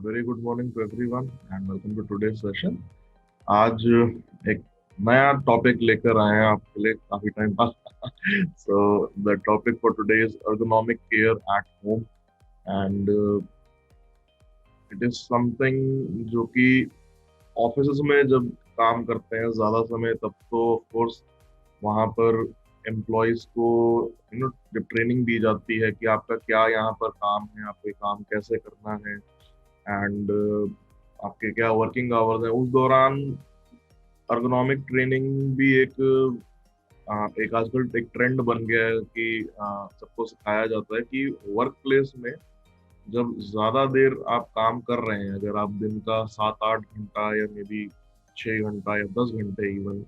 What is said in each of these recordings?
Very good morning to everyone and welcome to today's session. आज एक नया topic लेकर आए हैं आपके लिए काफी टाइम बाद। So the topic for today is ergonomic care at home and it is something जो कि ऑफिस में जब काम करते हैं ज्यादा समय तब तो ऑफ कोर्स वहां पर एम्प्लॉयज को जब ट्रेनिंग दी जाती है कि आपका क्या यहाँ पर काम है, आपको ये काम कैसे करना है एंड आपके क्या वर्किंग आवर्स हैं, उस दौरान ergonomic ट्रेनिंग भी एक आजकल एक ट्रेंड बन गया है कि सबको सिखाया जाता है कि वर्क प्लेस में जब ज्यादा देर आप काम कर रहे हैं, अगर आप दिन का 7-8 घंटा या मे बी 6 घंटा या 10 घंटे इवन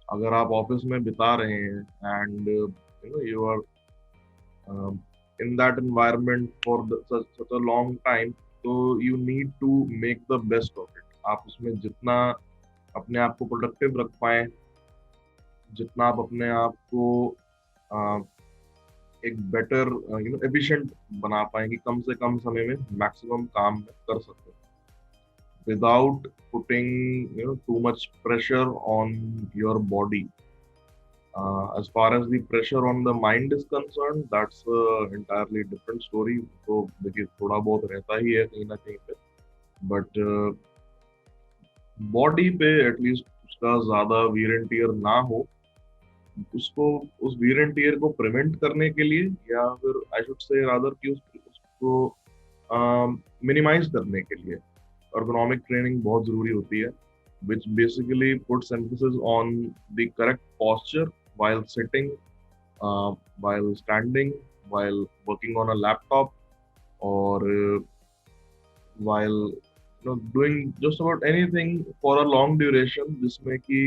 अगर आप ऑफिस में बिता रहे हैं and you are in that environment for such a long time, तो you need to make the best of it। आप उसमें जितना अपने आप को प्रोडक्टिव रख पाए, जितना आप अपने आप को अ, एक बेटर एफिशिएंट बना पाए कि कम से कम समय में मैक्सिमम काम कर सकते हैं without putting too much pressure on your body. As far as the pressure on the mind is concerned, that's a entirely different story। तो देखिए थोड़ा बहुत रहता ही है कहीं ना कहीं पे, बट बॉडी पे एटलीस्ट उसका ज्यादा वीर एंड टीयर ना हो, उसको उस वीर एंड टीयर को प्रिवेंट करने के लिए या फिर आई शुड से रादर कि उसको मिनिमाइज करने के लिए ergonomic ट्रेनिंग बहुत जरूरी होती है, which basically puts emphasis on the correct posture while sitting, while standing, while working on a laptop, or while doing just about anything for a long duration, जिसमें कि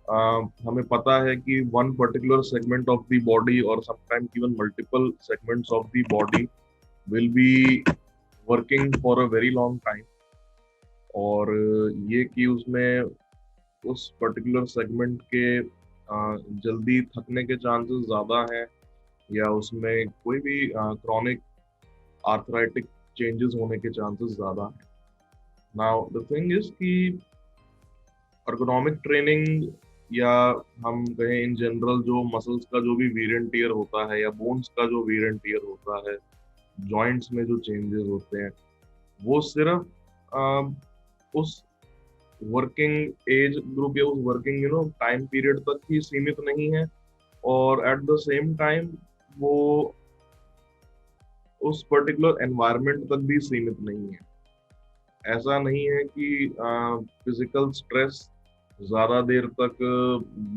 हमें पता है कि one particular segment of the body or sometimes even multiple segments of the body will be working for a very long time, और ये कि उसमें उस पर्टिकुलर सेगमेंट के जल्दी थकने के चांसेस ज़्यादा हैं या उसमें कोई भी क्रॉनिक आर्थराइटिक चेंजेस होने के चांसेस ज़्यादा हैं। नाउ द थिंग इज कि ergonomic ट्रेनिंग या हम कहें इन जनरल जो मसल्स का जो भी वीर एंड टियर होता है या बोन्स का जो वीर एंड टियर होता है, जॉइंट्स में जो चेंजेस होते हैं, वो सिर्फ उस वर्किंग एज ग्रुप या उस वर्किंग टाइम पीरियड तक ही सीमित नहीं है, और एट द सेम टाइम वो उस पर्टिकुलर एनवायरनमेंट तक भी सीमित नहीं है। ऐसा नहीं है कि फिजिकल स्ट्रेस ज्यादा देर तक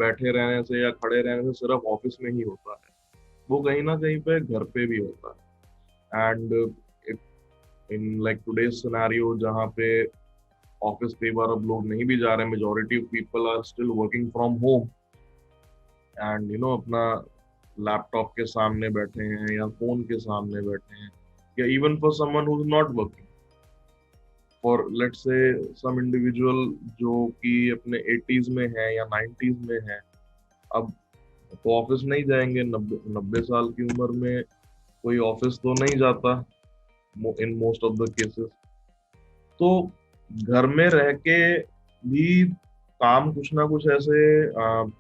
बैठे रहने से या खड़े रहने से सिर्फ ऑफिस में ही होता है, वो कहीं ना कहीं पे घर पे भी होता है। And in like today's scenario जहाँ पे ऑफिस कई बार अब लोग नहीं भी जा रहे, majority of people are still working from home and अपना लैपटॉप के सामने बैठे हैं या फोन के सामने बैठे हैं, या even for someone who is not working, for let's say some individual जो कि अपने 80s में है या 90s में है, अब तो ऑफिस नहीं जाएंगे। 90 साल की उम्र में कोई ऑफिस तो नहीं जाता in most of the cases, तो घर में रह के भी काम कुछ ना कुछ ऐसे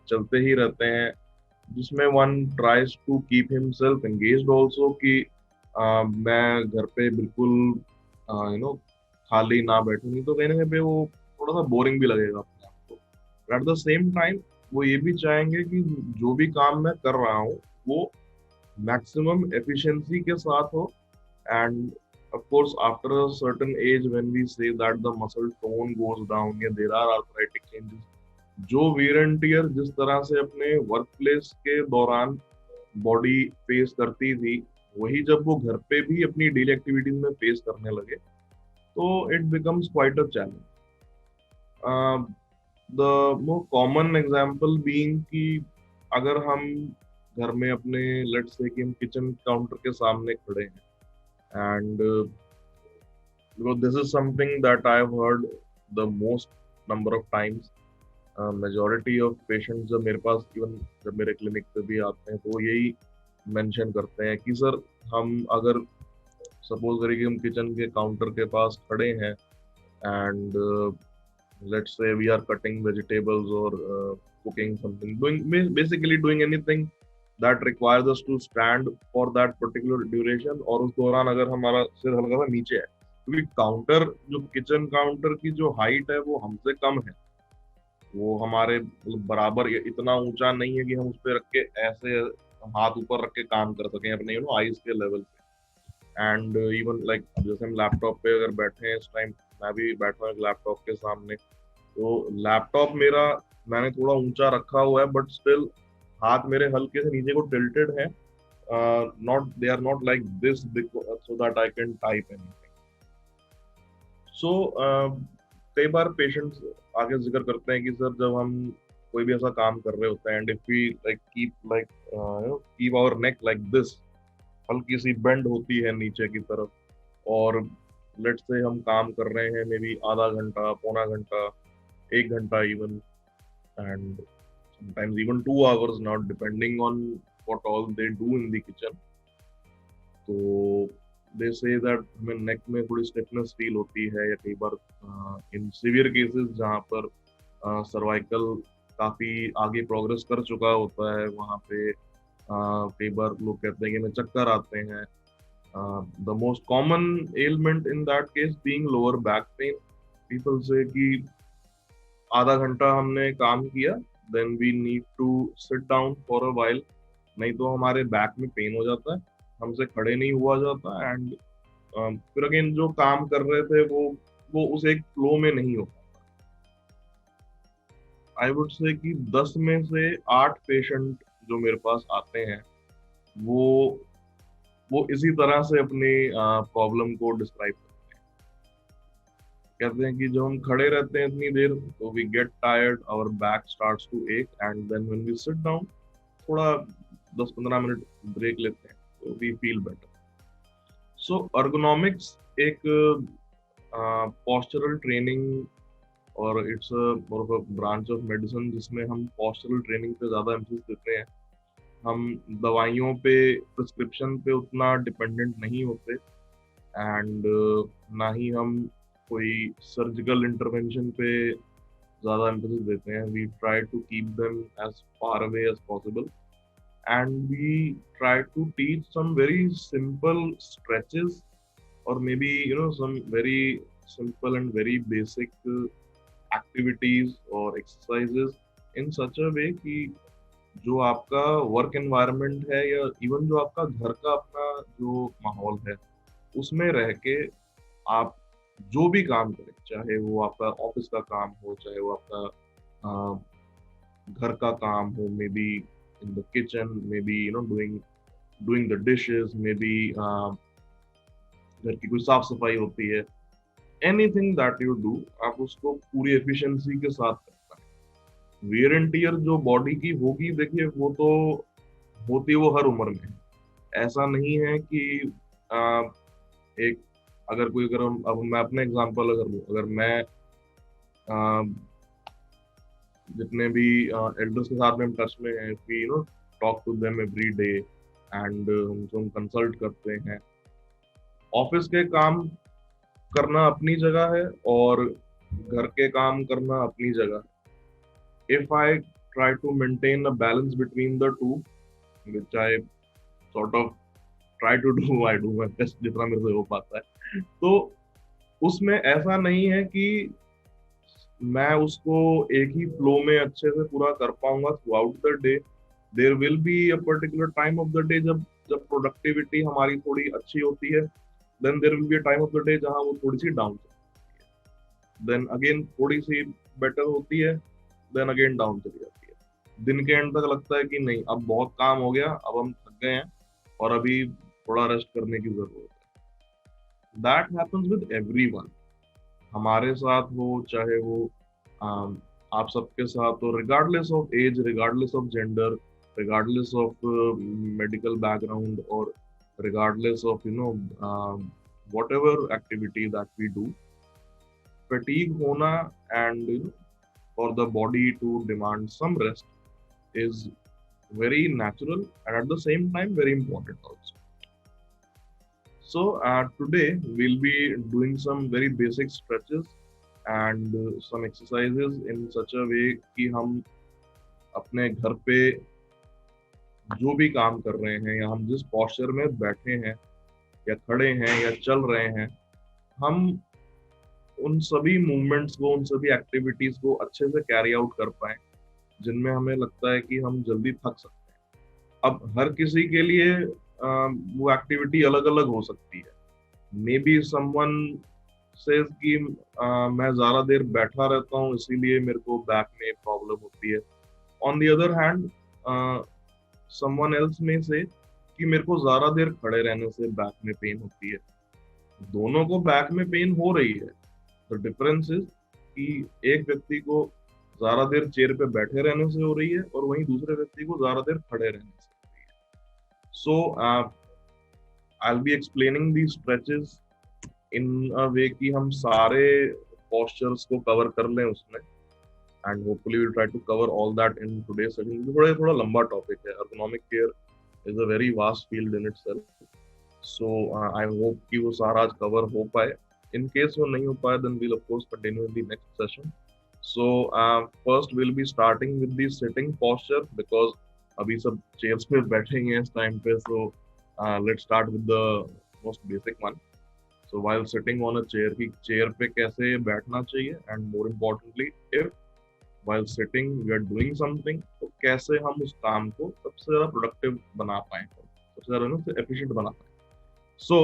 चलते ही रहते हैं जिसमें one tries to keep himself engaged also कि मैं घर पे बिल्कुल खाली ना बैठूं, नहीं तो कहीं ना कहीं पे वो थोड़ा सा बोरिंग भी लगेगा अपने आप को। एट द सेम टाइम वो ये भी चाहेंगे कि जो भी काम मैं कर रहा हूँ वो मैक्सिमम एफिशिएंसी के साथ हो, and of course after a certain age when we say that the muscle tone goes down या there are arthritic changes, जो wear and tear जिस तरह से अपने वर्क प्लेस के दौरान बॉडी फेस करती थी, वही जब वो घर पे भी अपनी डेली एक्टिविटीज में फेस करने लगे तो it becomes quite a challenge. The more common example being कि अगर हम घर में अपने लेट्स से कि हम किचन काउंटर के सामने खड़े हैं, and because this is something that I've heard the most number of times, majority of patients जब मेरे पास इवन जब मेरे क्लिनिक पे भी आते हैं तो यही मेंशन करते हैं कि सर हम अगर सपोज करिए कि हम किचन के काउंटर के पास खड़े हैं and let's say we are cutting vegetables or cooking something, doing anything that requires us to stand for that particular duration, और उस दौरान अगर हमारा सिर हल्का सा नीचे है, क्योंकि काउंटर जो किचन काउंटर की जो हाइट है वो हमसे कम है, वो हमारे मतलब बराबर इतना ऊंचा नहीं है कि हम उस पर रख के ऐसे हाथ ऊपर रख के काम कर सकें अपने आइज के लेवल पे। एंड इवन लाइक जैसे हम लैपटॉप पे अगर बैठे हैं इस टाइम, मैं भी बैठा हूँ लैपटॉप के सामने, तो लैपटॉप मेरा मैंने थोड़ा ऊंचा रखा हुआ है, बट स्टिल हाथ मेरे हल्के से नीचे को टिल्टेड है, not they are not like this so that I can type anything. So कई बार पेशेंट्स आगे जिक्र करते हैं कि सर जब हम कोई भी ऐसा काम कर रहे होते हैं and if we like keep our neck like this, हल्की सी बेंड होती है नीचे की तरफ, और लेट्स से हम काम कर रहे हैं मे बी आधा घंटा, पौना घंटा, 1 घंटा even, and sometimes even 2 hours now, depending on what all they do in the kitchen. तो they say that हमें नेक में थोड़ी स्टिफनेस फील होती है, या कई बार इन सीवियर केसेस जहाँ पर सर्वाइकल काफी आगे प्रोग्रेस कर चुका होता है, वहाँ पे कई बार लोग कहते हैं कि हमें चक्कर आते हैं। The most common element in that case being lower back pain. People से कि आधा घंटा हमने काम किया, then we need to sit down for a while, नहीं तो हमारे बैक में पेन हो जाता है, हमसे खड़े नहीं हुआ जाता, एंड फिर अगेन जो काम कर रहे थे वो उस एक फ्लो में नहीं हो। आई वुड से कि 10 में से 8 पेशेंट जो मेरे पास आते हैं वो वो इसी तरह से अपनी प्रॉब्लम को डिस्क्राइब करते हैं। कहते हैं कि जब हम खड़े रहते हैं इतनी देर तो we get tired, our back starts to ache, and then when we sit down थोड़ा 10-15 मिनट ब्रेक लेते हैं तो we feel better. So ergonomics एक पोस्चरल ट्रेनिंग, और it's more of a branch of medicine जिसमें हम पोस्चरल ट्रेनिंग पे ज्यादा एम्फेसिस देते हैं। हम दवाइयों पे, प्रिस्क्रिप्शन पे उतना डिपेंडेंट नहीं होते, एंड ना ही हम कोई सर्जिकल इंटरवेंशन पे ज्यादा एम्फेसिस देते हैं। We try to keep them as far away as possible, and we try to teach some very simple stretches, or maybe some very simple and very basic activities or exercises in such a way कि जो आपका work environment है या even जो आपका घर का अपना जो माहौल है उसमें रह के आप जो भी काम करें, चाहे वो आपका ऑफिस का काम हो, चाहे वो आपका घर का काम हो, may be in the kitchen, may be doing the dishes, may be घर की कोई साफ सफाई होती है, एनीथिंग दैट यू डू आप उसको पूरी एफिशिएंसी के साथ करते हैं। वियर एंड टियर जो बॉडी की होगी, देखिए वो तो होती है वो हर उम्र में। ऐसा नहीं है कि आ, एक अगर कोई अगर हम अब मैं अपने एग्जांपल अगर लूं, अगर मैं आ, जितने भी एल्डर्स के साथ में हम टच में हैं, we talk to them every day, and हम कंसल्ट करते हैं। ऑफिस के काम करना अपनी जगह है और घर के काम करना अपनी जगह है। If I try to maintain a balance between the two, which I sort of try to do, I do my best जितना मेरे से हो पाता है, तो उसमें ऐसा नहीं है कि मैं उसको एक ही फ्लो में अच्छे से पूरा कर पाऊंगा throughout the day. There will be a particular time of the day जब जब प्रोडक्टिविटी हमारी थोड़ी अच्छी होती है, then there will be a time of the day जहां वो थोड़ी सी डाउन, देन अगेन थोड़ी सी बेटर होती है, देन अगेन डाउन चली जाती है। दिन के एंड तक लगता है कि नहीं अब बहुत काम हो गया, अब हम थक गए हैं और अभी थोड़ा रेस्ट करने की जरूरत है। दैट हैपेंस विद एवरीवन, हमारे साथ हो चाहे वो आप सबके साथ हो, regardless of age, regardless of gender, regardless of medical background, और regardless of whatever activity that we do, fatigue hona and for the body to demand some rest is very natural and at the same time very important also. So today we'll be doing some very basic stretches and some exercises in such a way कि हम अपने घर पे जो भी काम कर रहे हैं या हम जिस पोस्चर में बैठे हैं या खड़े हैं या चल रहे हैं, हम उन सभी मूवमेंट्स को, उन सभी एक्टिविटीज को अच्छे से कैरी आउट कर पाए जिनमें हमें लगता है कि हम जल्दी थक सकते हैं। अब हर किसी के लिए वो एक्टिविटी अलग अलग हो सकती है। मे बी समवन सेज कि मैं ज्यादा देर बैठा रहता हूँ इसीलिए मेरे को बैक में प्रॉब्लम होती है। On the other hand someone else में से कि मेरे को ज्यादा देर खड़े रहने से बैक में पेन होती है। दोनों को बैक में पेन हो रही है। द डिफरेंस इज कि एक व्यक्ति को ज्यादा देर चेयर पे बैठे रहने से हो रही है और वहीं दूसरे व्यक्ति को ज्यादा देर खड़े रहने से हो रही है। So I will be explaining the stretches in a way कि हम सारे पोस्चर्स को कवर कर लें उसमें, and hopefully we try to cover all that in today's session. थोड़ा लंबा टॉपिक है। Ergonomic care is a very vast field in itself, so I hope कि वो सारा आज कवर हो पाए। इन केस वो नहीं हो पाए then we'll of course continue in the next session. So first will be starting with the sitting posture because अभी सब चेयर्स पे बैठेंगे इस टाइम पे। So let's start with the most basic one. So while sitting on a chair, कि chair पे कैसे बैठना चाहिए, and more importantly, if while sitting we are doing something, तो कैसे हम उस काम को सबसे ज्यादा प्रोडक्टिव बना पाए, सबसे ज्यादा एफिशिएंट बना पाए। सो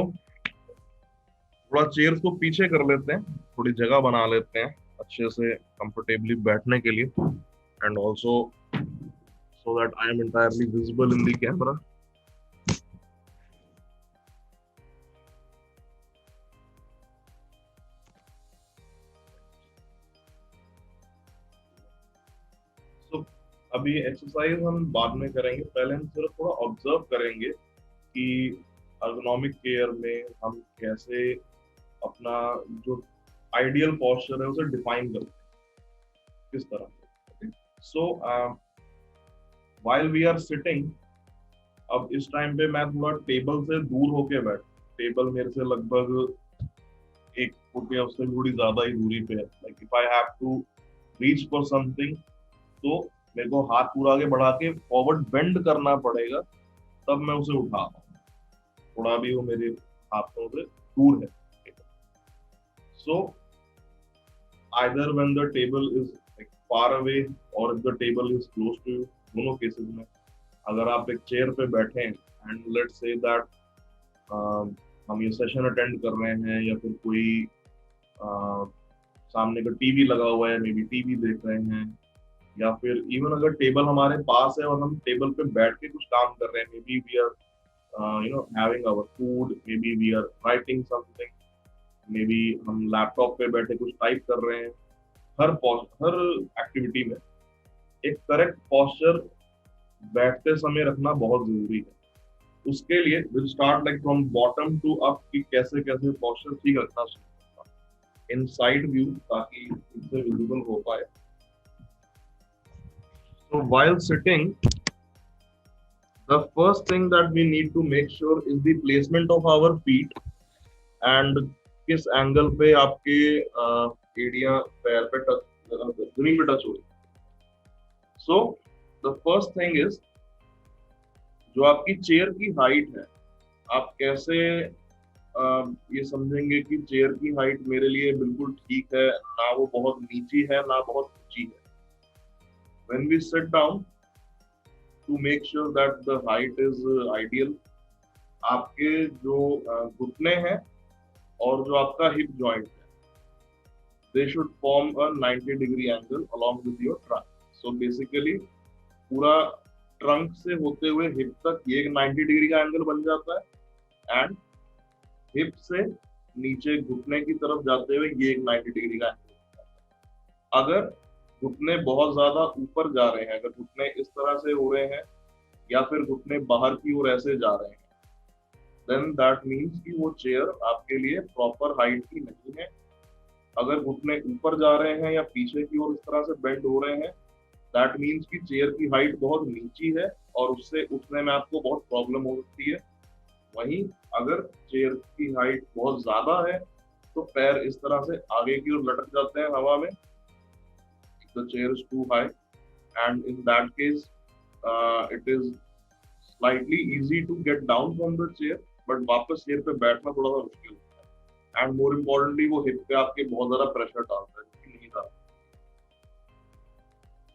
थोड़ा चेयर को पीछे कर लेते हैं, थोड़ी जगह बना लेते हैं अच्छे से कंफर्टेबली बैठने के लिए, and also so that I am entirely visible in the camera. अभी एक्सरसाइज हम बाद में करेंगे, पहले हम सिर्फ थोड़ा ऑब्जर्व करेंगे कि एर्गोनॉमिक केयर में हम कैसे अपना जो आइडियल पोस्चर है उसे डिफाइन करते हैं, किस तरह से। So while we are sitting, अब इस टाइम पे मैं थोड़ा टेबल से दूर होके बैठ, टेबल मेरे से लगभग 1 फुट या उससे थोड़ी ज्यादा ही दूरी पे है। Like if I have to reach for something तो मेरे को हाथ पूरा आगे बढ़ा के फॉरवर्ड बेंड करना पड़ेगा, तब मैं उसे उठा पाऊँ। थोड़ा भी वो मेरे हाथों से दूर है। So either when the table is far away और the table is close to you, दोनों केसेस में अगर आप एक चेयर पे बैठे हैं एंड लेट्स से दैट हम ये सेशन अटेंड कर रहे हैं या फिर कोई सामने का टीवी लगा हुआ है, मे बी टीवी देख रहे हैं, या फिर इवन अगर टेबल हमारे पास है और हम टेबल पे बैठ के कुछ काम कर रहे हैं, maybe we are having our food, maybe we are writing something, maybe हम लैपटॉप पे बैठे कुछ टाइप कर रहे हैं। हर एक्टिविटी में एक करेक्ट पोस्चर बैठते समय रखना बहुत जरूरी है। उसके लिए will start like from bottom to up कि कैसे कैसे पोस्चर ठीक रखना चाहिए इन साइड व्यू, ताकि इससे विजिबल हो पाए। So while sitting, the first thing that we need to make sure is the placement of our feet and किस एंगल पे आपके एड़ियां पैर पे टच, जमीन पे टच हो रही। So the first thing is जो आपकी चेयर की हाइट है, आप कैसे ये समझेंगे कि चेयर की हाइट मेरे लिए बिल्कुल ठीक है, ना वो बहुत नीची है ना बहुत ऊंची है। When we sit down, to make sure that the height is ideal, आपके जो घुटने हैं और जो आपका हिप जॉइंट है, they should form a 90-degree angle along with your trunk. So basically पूरा ट्रंक से होते हुए हिप तक ये एक 90 डिग्री का एंगल बन जाता है, एंड हिप से नीचे घुटने की तरफ जाते हुए ये एक 90 डिग्री का एंगल बन जाता है। अगर घुटने बहुत ज्यादा ऊपर जा रहे हैं, अगर घुटने इस तरह से हो रहे हैं या फिर घुटने बाहर की ओर ऐसे जा रहे हैं, देन दैट मीन्स कि वो चेयर आपके लिए प्रॉपर हाइट की नहीं है। अगर घुटने ऊपर जा रहे हैं या पीछे की ओर इस तरह से बेंड हो रहे हैं, दैट मीन्स कि चेयर की हाइट बहुत नीची है और उससे उठने में आपको बहुत प्रॉब्लम हो सकती है। वहीं अगर चेयर की हाइट बहुत ज्यादा है तो पैर इस तरह से आगे की ओर लटक जाते हैं हवा में, the chair is too high, and in that case it is slightly easy to get down from the chair, but वापस चेयर पे बैठना थोड़ा सा मुश्किल होता है। एंड मोर इम्पोर्टेंटली वो हिप पे आपके बहुत ज्यादा प्रेशर डालता है, जो कि नहीं डालता।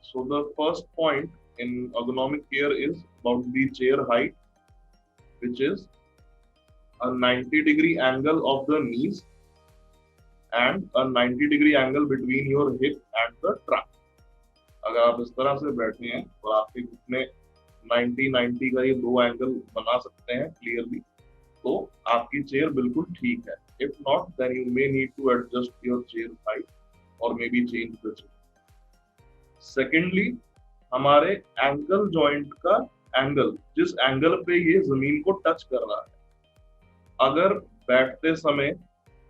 So the first point in ergonomic care is about the chair height, which is a 90-degree angle of the knees and a 90-degree angle between your hip and the trunk. अगर आप इस तरह से बैठे हैं और आपके घुटने 90-90 का ये दो एंगल बना सकते हैं क्लियरली, तो आपकी चेयर बिल्कुल ठीक है। If not, then you may need to adjust your chair height or maybe change the chair. Secondly, हमारे एंकल जॉइंट का एंगल, जिस एंगल पे ये जमीन को टच कर रहा है। अगर बैठते समय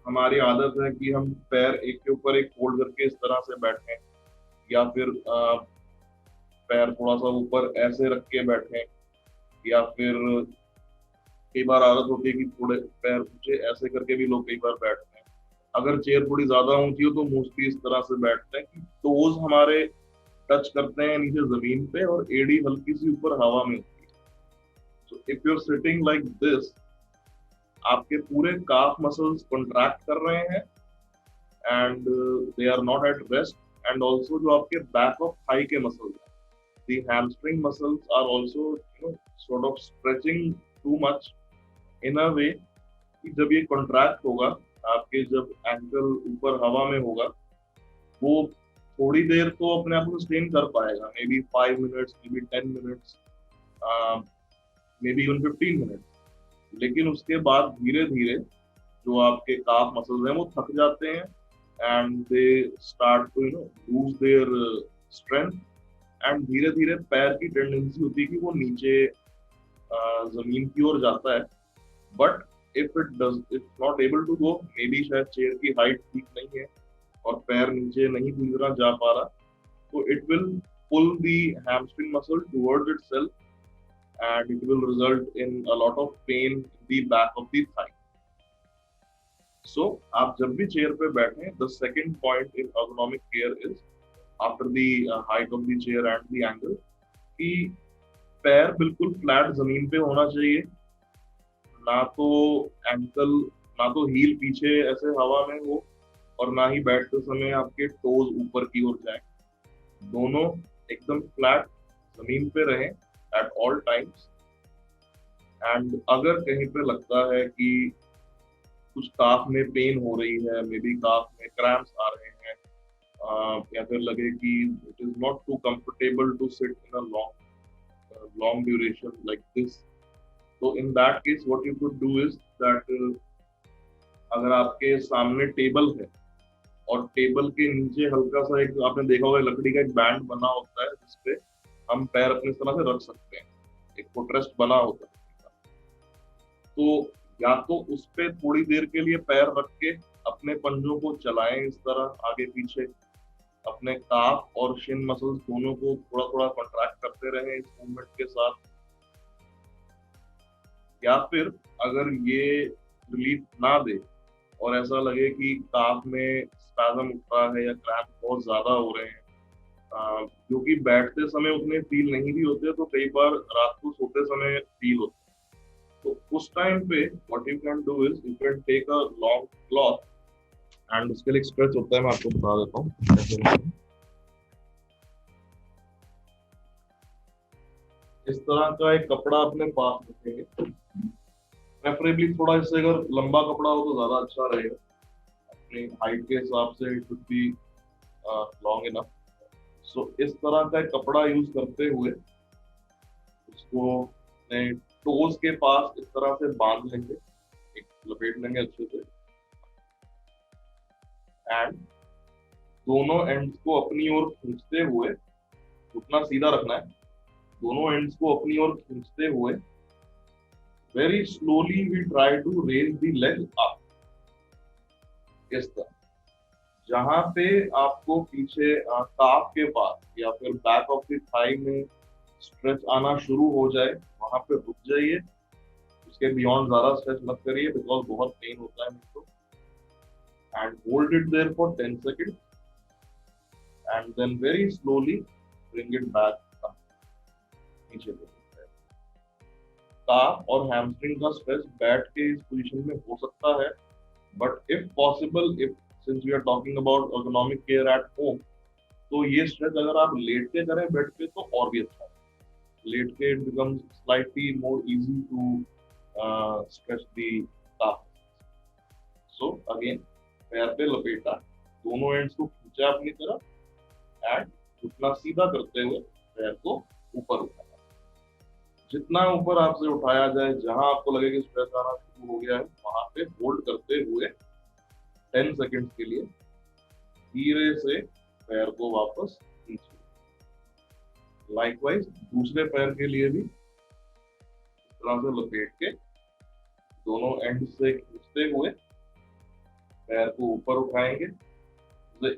हमारी आदत है कि हम पैर एक के ऊपर एक फोल्ड करके इस तरह से बैठें, या फिर पैर थोड़ा सा ऊपर ऐसे रख के बैठें, या फिर कई बार आदत होती है कि थोड़े पैर ऊंचे ऐसे करके भी लोग कई बार बैठते हैं। अगर चेयर थोड़ी ज्यादा ऊंची हो तो मोस्टली इस तरह से बैठते हैं कि टोज हमारे टच करते हैं नीचे जमीन पे और एड़ी हल्की सी ऊपर हवा में होती है। So if you are sitting like this, आपके पूरे काफ मसल्स कॉन्ट्रैक्ट कर रहे हैं and they are not at rest, and also जो आपके बैक ऑफ थाई के मसल्स हैं, the hamstring muscles are also sort of stretching too much in a way कि जब ये कॉन्ट्रैक्ट होगा, आपके जब एंकल ऊपर हवा में होगा, वो थोड़ी देर तो अपने आप को सस्टेन कर पाएगा, may be 5 minutes, may be 10 minutes, maybe even 15 minutes, लेकिन उसके बाद धीरे धीरे जो आपके काफ मसल्स हैं वो थक जाते हैं and they start to lose their strength, and धीरे धीरे पैर की टेंडेंसी होती है कि वो नीचे जमीन की ओर जाता है। But if not able to go, maybe शायद चेयर की हाइट ठीक नहीं है और पैर नीचे नहीं पूरी तरह जा पा रहा, तो it will pull the hamstring muscle towards itself and it will result in a lot of pain in the back of the thigh. So आप जब भी चेयर पे बैठे, the second point in ergonomic care is after the height of the chair and the angle, कि पैर बिल्कुल flat जमीन पे होना चाहिए, ना तो एंकल, ना तो हील पीछे ऐसे हवा में हो और ना ही बैठते समय आपके टोज ऊपर की ओर जाए। दोनों एकदम फ्लैट जमीन पे रहें एट ऑल टाइम्स। एंड अगर कहीं पे लगता है कि कुछ काफ में पेन हो रही है, मे बी काफ में क्रैम्प्स आ रहे हैं, या फिर लगे कि it is not too comfortable to sit in a long duration like this, तो in that case what you could do is that, अगर आपके सामने टेबल है और टेबल के नीचे हल्का सा एक, आपने देखा होगा लकड़ी का एक बैंड बना होता है जिसपे हम पैर अपने इस तरह से रख सकते हैं, एक फुटरेस्ट बना होता है, तो या तो उस पे थोड़ी देर के लिए पैर रख के अपने पंजों को चलाएं इस तरह आगे पीछे, अपने काफ और शिन मसल्स दोनों को थोड़ा थोड़ा कॉन्ट्रैक्ट करते रहें इस मूवमेंट के साथ। या फिर अगर ये रिलीफ ना दे और ऐसा लगे कि काफ में स्पैज़म उठ रहा है या क्रैम्प बहुत ज्यादा हो रहे हैं, जो कि बैठते समय उतने फील नहीं भी होते, तो कई बार रात को सोते समय फील होते हैं, तो उस टाइम पे what you can do is you can take a long cloth, and उसके लिए स्ट्रेच होता है, मैं आपको बता देता हूँ। इस तरह का एक कपड़ा अपने पास रखेंगे, प्रेफरेबली थोड़ा इससे अगर लंबा कपड़ा हो तो ज्यादा अच्छा रहेगा, अपनी हाइट के हिसाब से it should be long enough. So इस तरह का कपड़ा यूज करते हुए उसको टोज के पास इस तरह से बांध लेंगे, एक लपेट लेंगे अच्छे से, एंड दोनों एंड्स को अपनी ओर खींचते हुए, घुटना सीधा रखना है, दोनों एंड्स को अपनी ओर खींचते हुए very slowly we try to raise the leg up, इस तरह। जहां पे आपको पीछे काफ के पास या फिर बैक ऑफ द थाई में स्ट्रेच आना शुरू हो जाए, वहां पे रुक जाइए, उसके बियॉन्ड ज्यादा स्ट्रेच मत करिए बिकॉज बहुत पेन होता है मेरे को। And hold it there for 10 second and then very slowly bring it back नीचे। काफ और हैमस्ट्रिंग का स्ट्रेच बैठ के इस पोजीशन में हो सकता है, but if possible, if since we are talking about ergonomic care at home, तो ये स्ट्रेच अगर आप लेट के करें बेड पे तो और भी अच्छा है। लेट के it becomes slightly more easy to stretch the calf. So again पैर पे लपेटा, दोनों एंड्स को खींचा अपनी तरफ एंड घुटना सीधा करते हुए पैर को ऊपर उठाया। जितना ऊपर आपसे उठाया जाए, जहां आपको लगे कि स्ट्रेस आना शुरू हो गया है, वहां पे होल्ड करते हुए 10 सेकेंड के लिए धीरे से पैर को वापस नीचे। लाइकवाइज दूसरे पैर के लिए भी इस तरह से लपेट के दोनों एंड से खींचते हुए पैर को ऊपर उठाएंगे।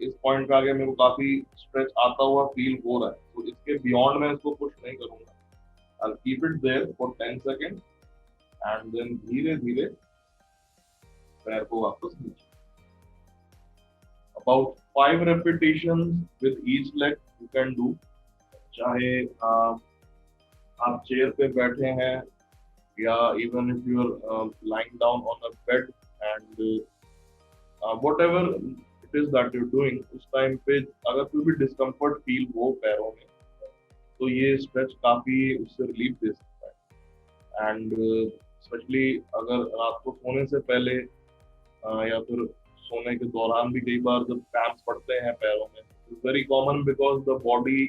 इस पॉइंट पे आगे मेरे को काफी स्ट्रेच आता हुआ फील हो रहा है, तो इसके बियॉन्ड मैं इसको पुश नहीं करूंगा। I'll keep it there for 10 seconds and then धीरे धीरे पैर को वापस नीचे। About 5 repetitions with each leg you can do। चाहे आप चेयर पे बैठे हैं या even if you are lying down on a bed and whatever it is that you're doing, उस टाइम पे अगर कोई भी डिस्कम्फर्ट फील हो पैरों में तो ये स्ट्रेच काफी उससे रिलीफ दे सकता है। एंड स्पेशली अगर रात को सोने से पहले या फिर सोने के दौरान भी कई बार जब क्रैम्प्स पड़ते हैं पैरों में, it's very common because the body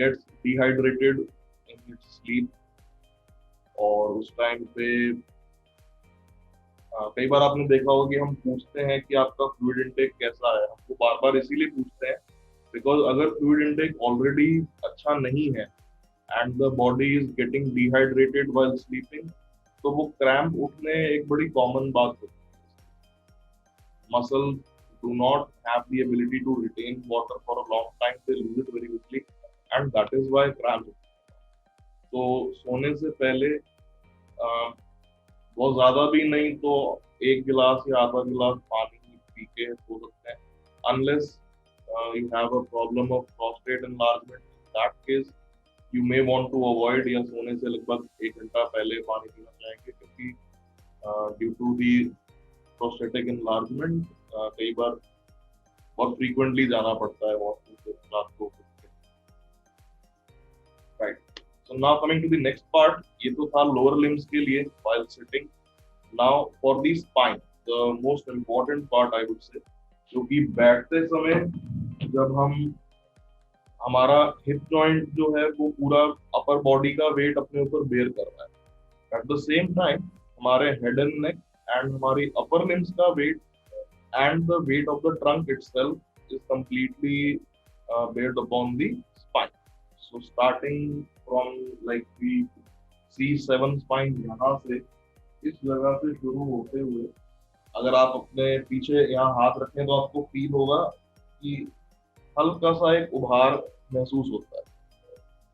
gets dehydrated in its sleep. और उस टाइम पे कई बार आपने देखा होगा कि हम पूछते हैं कि आपका फ्लूइड इनटेक कैसा है। हमको बार बार इसीलिए पूछते हैं बिकॉज अगर फ्लूइड इनटेक ऑलरेडी अच्छा नहीं है and the body is getting dehydrated while sleeping, तो वो क्रैम्प उठने एक बड़ी कॉमन बात होती है। Muscle do not have the ability to retain water for a long time, they lose it very quickly and that is why cramp. तो सोने से पहले बहुत ज्यादा भी नहीं तो 1 गिलास या आधा गिलास पानी पी के सो सकते हैं, unless you have a problem of prostate enlargement. In that case, you may want to avoid या सोने से लगभग 1 घंटा पहले पानी पीना चाहेंगे, क्योंकि due to the prostatic enlargement कई बार बहुत frequently जाना पड़ता है वॉशरूम से रात को। Right. So now coming to the next part, ये तो था lower limbs के लिए while sitting. Now for the spine, the most important part I would say, क्योंकि बैठते समय जब हमारा हिप जॉइंट जो है वो पूरा अपर बॉडी का वेट अपने ऊपर बेयर कर रहा है, एट द सेम टाइम हमारे हेड एंड नेक एंड हमारी अपर लिम्स का weight and the weight of the trunk itself is completely beared upon the spine. So starting from like we C7 spine, यहाँ से इस जगह से शुरू होते हुए अगर आप अपने पीछे यहाँ हाथ रखें तो आपको फील होगा कि हल्का सा एक उभार महसूस होता है,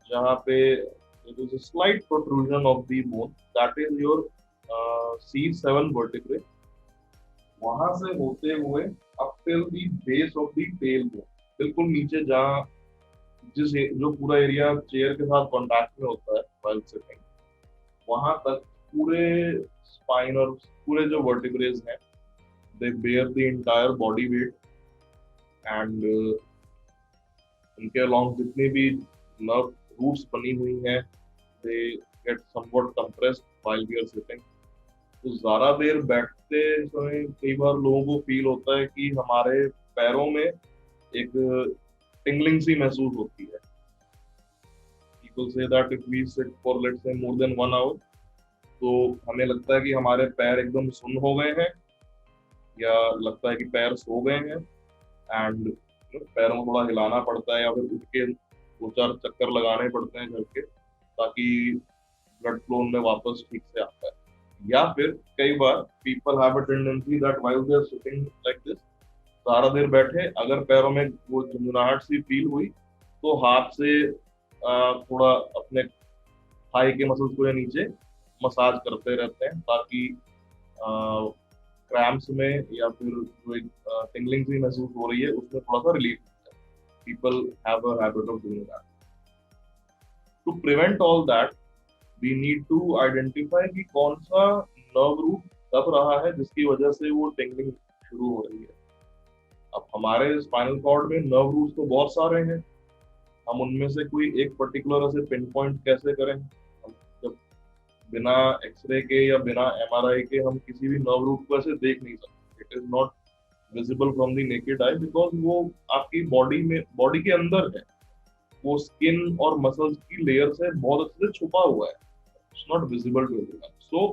जहाँ पे there is a slight protrusion of the bone, that is your C7 vertebrae। वहां से होते हुए up till the base of the tailbone, बिल्कुल नीचे जहाँ जो पूरा एरिया चेयर के साथ कॉन्टैक्ट में होता है while sitting, वहां तक पूरे स्पाइन और पूरे जो वर्टिब्रेज हैं they bear the entire body weight and उनके along जितनी भी nerve roots बनी हुई हैं they get somewhat compressed while we are sitting। तो ज्यादा देर बैठते समय कई बार लोगों को फील होता है कि हमारे पैरों में एक टिंगलिंग सी महसूस होती है। People say that if we sit for let's say more than 1 hour, तो हमें लगता है कि हमारे पैर एकदम सुन्न हो गए हैं या लगता है कि पैर सो गए हैं एंड पैरों को थोड़ा हिलाना पड़ता है या फिर उठ के 2-4 चक्कर लगाने पड़ते हैं घर के, ताकि ब्लड फ्लो में वापस ठीक से आता है। या फिर कई बार people have a tendency that while they are sitting like this, सारा देर बैठे अगर पैरों में वो झुंझुनाहट सी फील हुई तो हाथ से थोड़ा अपने थाई के मसल्स को नीचे मसाज करते रहते हैं ताकि क्रैम्प्स में या फिर जो एक टिंगलिंग सी महसूस हो रही है उसमें थोड़ा सा रिलीफ मिलता है। People have a habit of doing that. To prevent all that we need to identify कि कौन सा नर्व रूट दब रहा है जिसकी वजह से वो टिंगलिंग शुरू हो रही है। अब हमारे स्पाइनल कॉर्ड में नर्व रूट्स तो बहुत सारे हैं, हम उनमें से कोई एक पर्टिकुलर ऐसे पिन पॉइंट कैसे करें? हम जब बिना एक्सरे के या बिना एमआरआई के हम किसी भी नर्व रूट को ऐसे देख नहीं सकते। It is not visible from the naked eye because वो आपकी बॉडी के अंदर है, वो स्किन और मसल्स की लेयर से बहुत अच्छे से छुपा हुआ है। It's not visible to everyone. So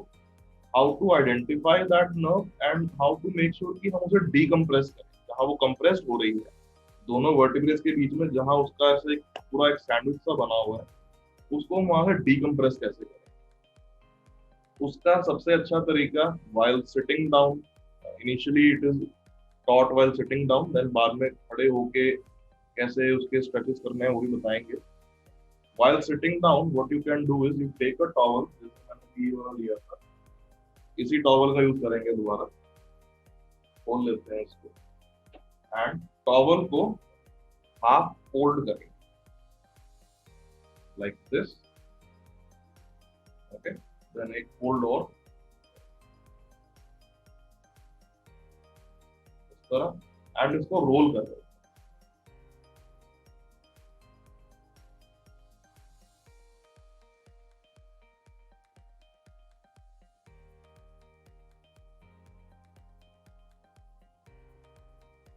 how to identify that nerve and how to make sure कि हम उसे डीकम्प्रेस करें जहां वो कंप्रेस्ड हो रही है, दोनों वर्टिब्रेस के बीच में जहां उसका ऐसे पूरा एक सैंडविच सा बना हुआ है, उसको हम वहां से डीकम्प्रेस कैसे करें? उसका सबसे अच्छा तरीका while sitting down, initially it is taught while sitting down, then बाद में खड़े होके कैसे उसके स्ट्रेचेस करने हैं वो भी बताएंगे। While sitting down, what you can do is you take a towel, जैसे मैंने ये वाला लिया था, इसी टॉवल का यूज करेंगे दोबारा। खोल लेते हैं इसको एंड टॉवल को हाफ फोल्ड करेंगे लाइक दिस। ओके, देन एक फोल्ड और इस तरह एंड इसको रोल कर दें।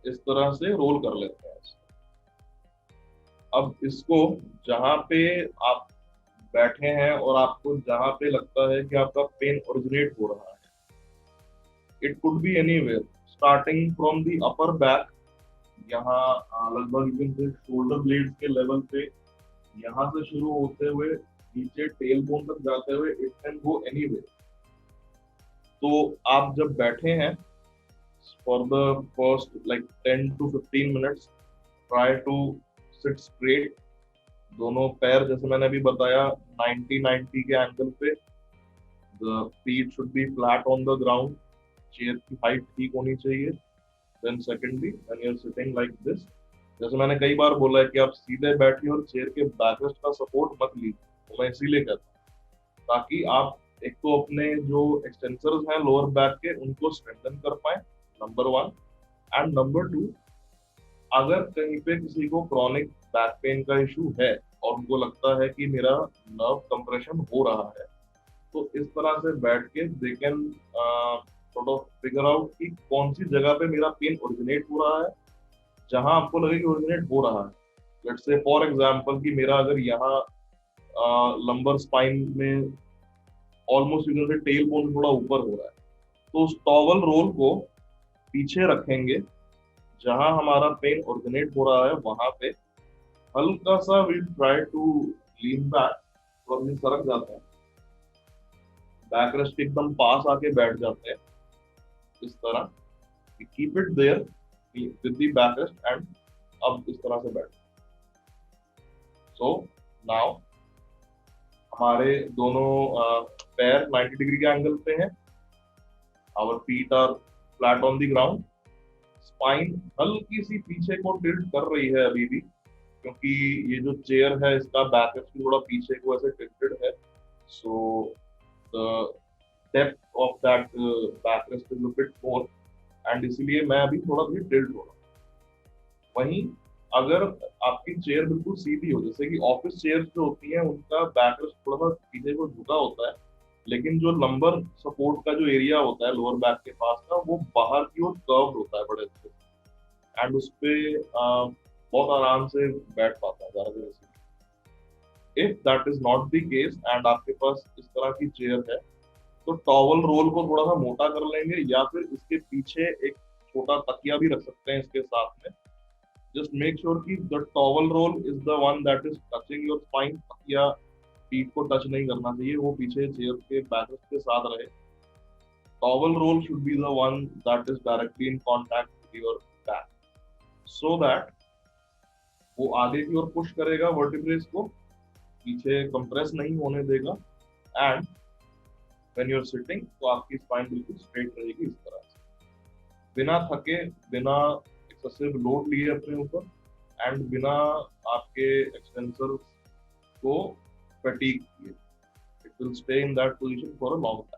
इस तरह से रोल कर लेते हैं। अब इसको जहां पे आप बैठे हैं और आपको जहां पे लगता है कि आपका पेन ओरिजिनेट हो रहा है, it could B anywhere starting from the upper back, यहाँ लगभग शोल्डर ब्लेड्स के लेवल पे, यहाँ से शुरू होते हुए नीचे टेल बोन तक जाते हुए, इट कैन गो एनीवेयर। तो आप जब बैठे हैं for the first like 10 to 15 minutes try to sit straight, दोनों पैर जैसे मैंने अभी बताया 90 के एंगल पे, the feet should be flat on the ground, chair की हाइट ठीक होनी चाहिए। then secondly when you're sitting like this, जैसे मैंने कई बार बोला है कि आप सीधे बैठिए और चेयर के बैकरेस्ट का सपोर्ट मत लीजिए, तो मैं इसीलिए कहता हूँ ताकि आप एक तो अपने जो एक्सटेंसर्स हैं लोअर बैक के उनको स्ट्रेंथन कर पाए, number one. And number two, अगर कहीं पे किसी को क्रॉनिक बैक पेन का इशू है और उनको लगता है कि मेरा नर्व कंप्रेशन हो रहा है, तो इस तरह से बैठ के they can sort of figure out कि कौन सी जगह पे मेरा पेन ओरिजिनेट हो रहा है, जहां आपको लगे कि ओरिजिनेट हो रहा है। लेट्स से फॉर एग्जांपल कि मेरा अगर यहाँ लंबर स्पाइन में almost you can say tail bone थोड़ा ऊपर हो रहा है, तो उस टॉवल रोल को पीछे रखेंगे, जहां हमारा पेन ओरिजिनेट हो रहा है वहां पे हल्का सा we try to lean back, थोड़ा सरक जाते हैं, बैक रेस्ट के एकदम पास आके बैठ जाते हैं इस तरह, keep it there with the backrest and अब इस तरह से बैठ। सो नाउ हमारे दोनों पैर 90 डिग्री के एंगल पे हैं, our feet are flat on the ground, spine हल्की सी पीछे को टिल्ट कर रही है अभी भी, क्योंकि ये जो चेयर है इसका बैक रेस्ट भी थोड़ा पीछे को ऐसे टिल्टेड है, so the depth of that back rest is a bit more and इसलिए मैं अभी थोड़ा भी टिल्ट हो रहा हूँ। वहीं अगर आपकी चेयर बिल्कुल सीधी हो, जैसे कि ऑफिस चेयर जो होती हैं उनका बैक रेस्ट थोड़ा सा पीछे को झुका होता है, लेकिन जो लंबर सपोर्ट का जो एरिया होता है लोअर बैक के पास का वो बाहर की ओर कर्व्ड होता है बड़े अच्छे से, एंड उस पे बहुत आराम से बैठ पाता है ज्यादा देर से। If that is not the case and आपके पास इस तरह की चेयर है, तो टॉवल रोल को थोड़ा सा मोटा कर लेंगे या फिर इसके पीछे एक छोटा तकिया भी रख सकते हैं इसके साथ में। जस्ट मेक श्योर कि the towel roll is the one that is touching your spine, तकिया पीठ को टच नहीं करना चाहिए, वो पीछे चेयर के बैकरेस्ट के साथ रहे। Towel roll should be the one that is directly in contact with your back, so that वो आगे की ओर पुश करेगा वर्टिब्रेस को, पीछे कंप्रेस नहीं होने देगा and when you are sitting तो आपकी स्पाइन बिल्कुल स्ट्रेट रहेगी इस तरह से, बिना थके, बिना एक्सेसिव लोड लिए अपने ऊपर, एंड बिना आपके एक्सटेंसर को फटीग किए. It will stay in that position for a long time.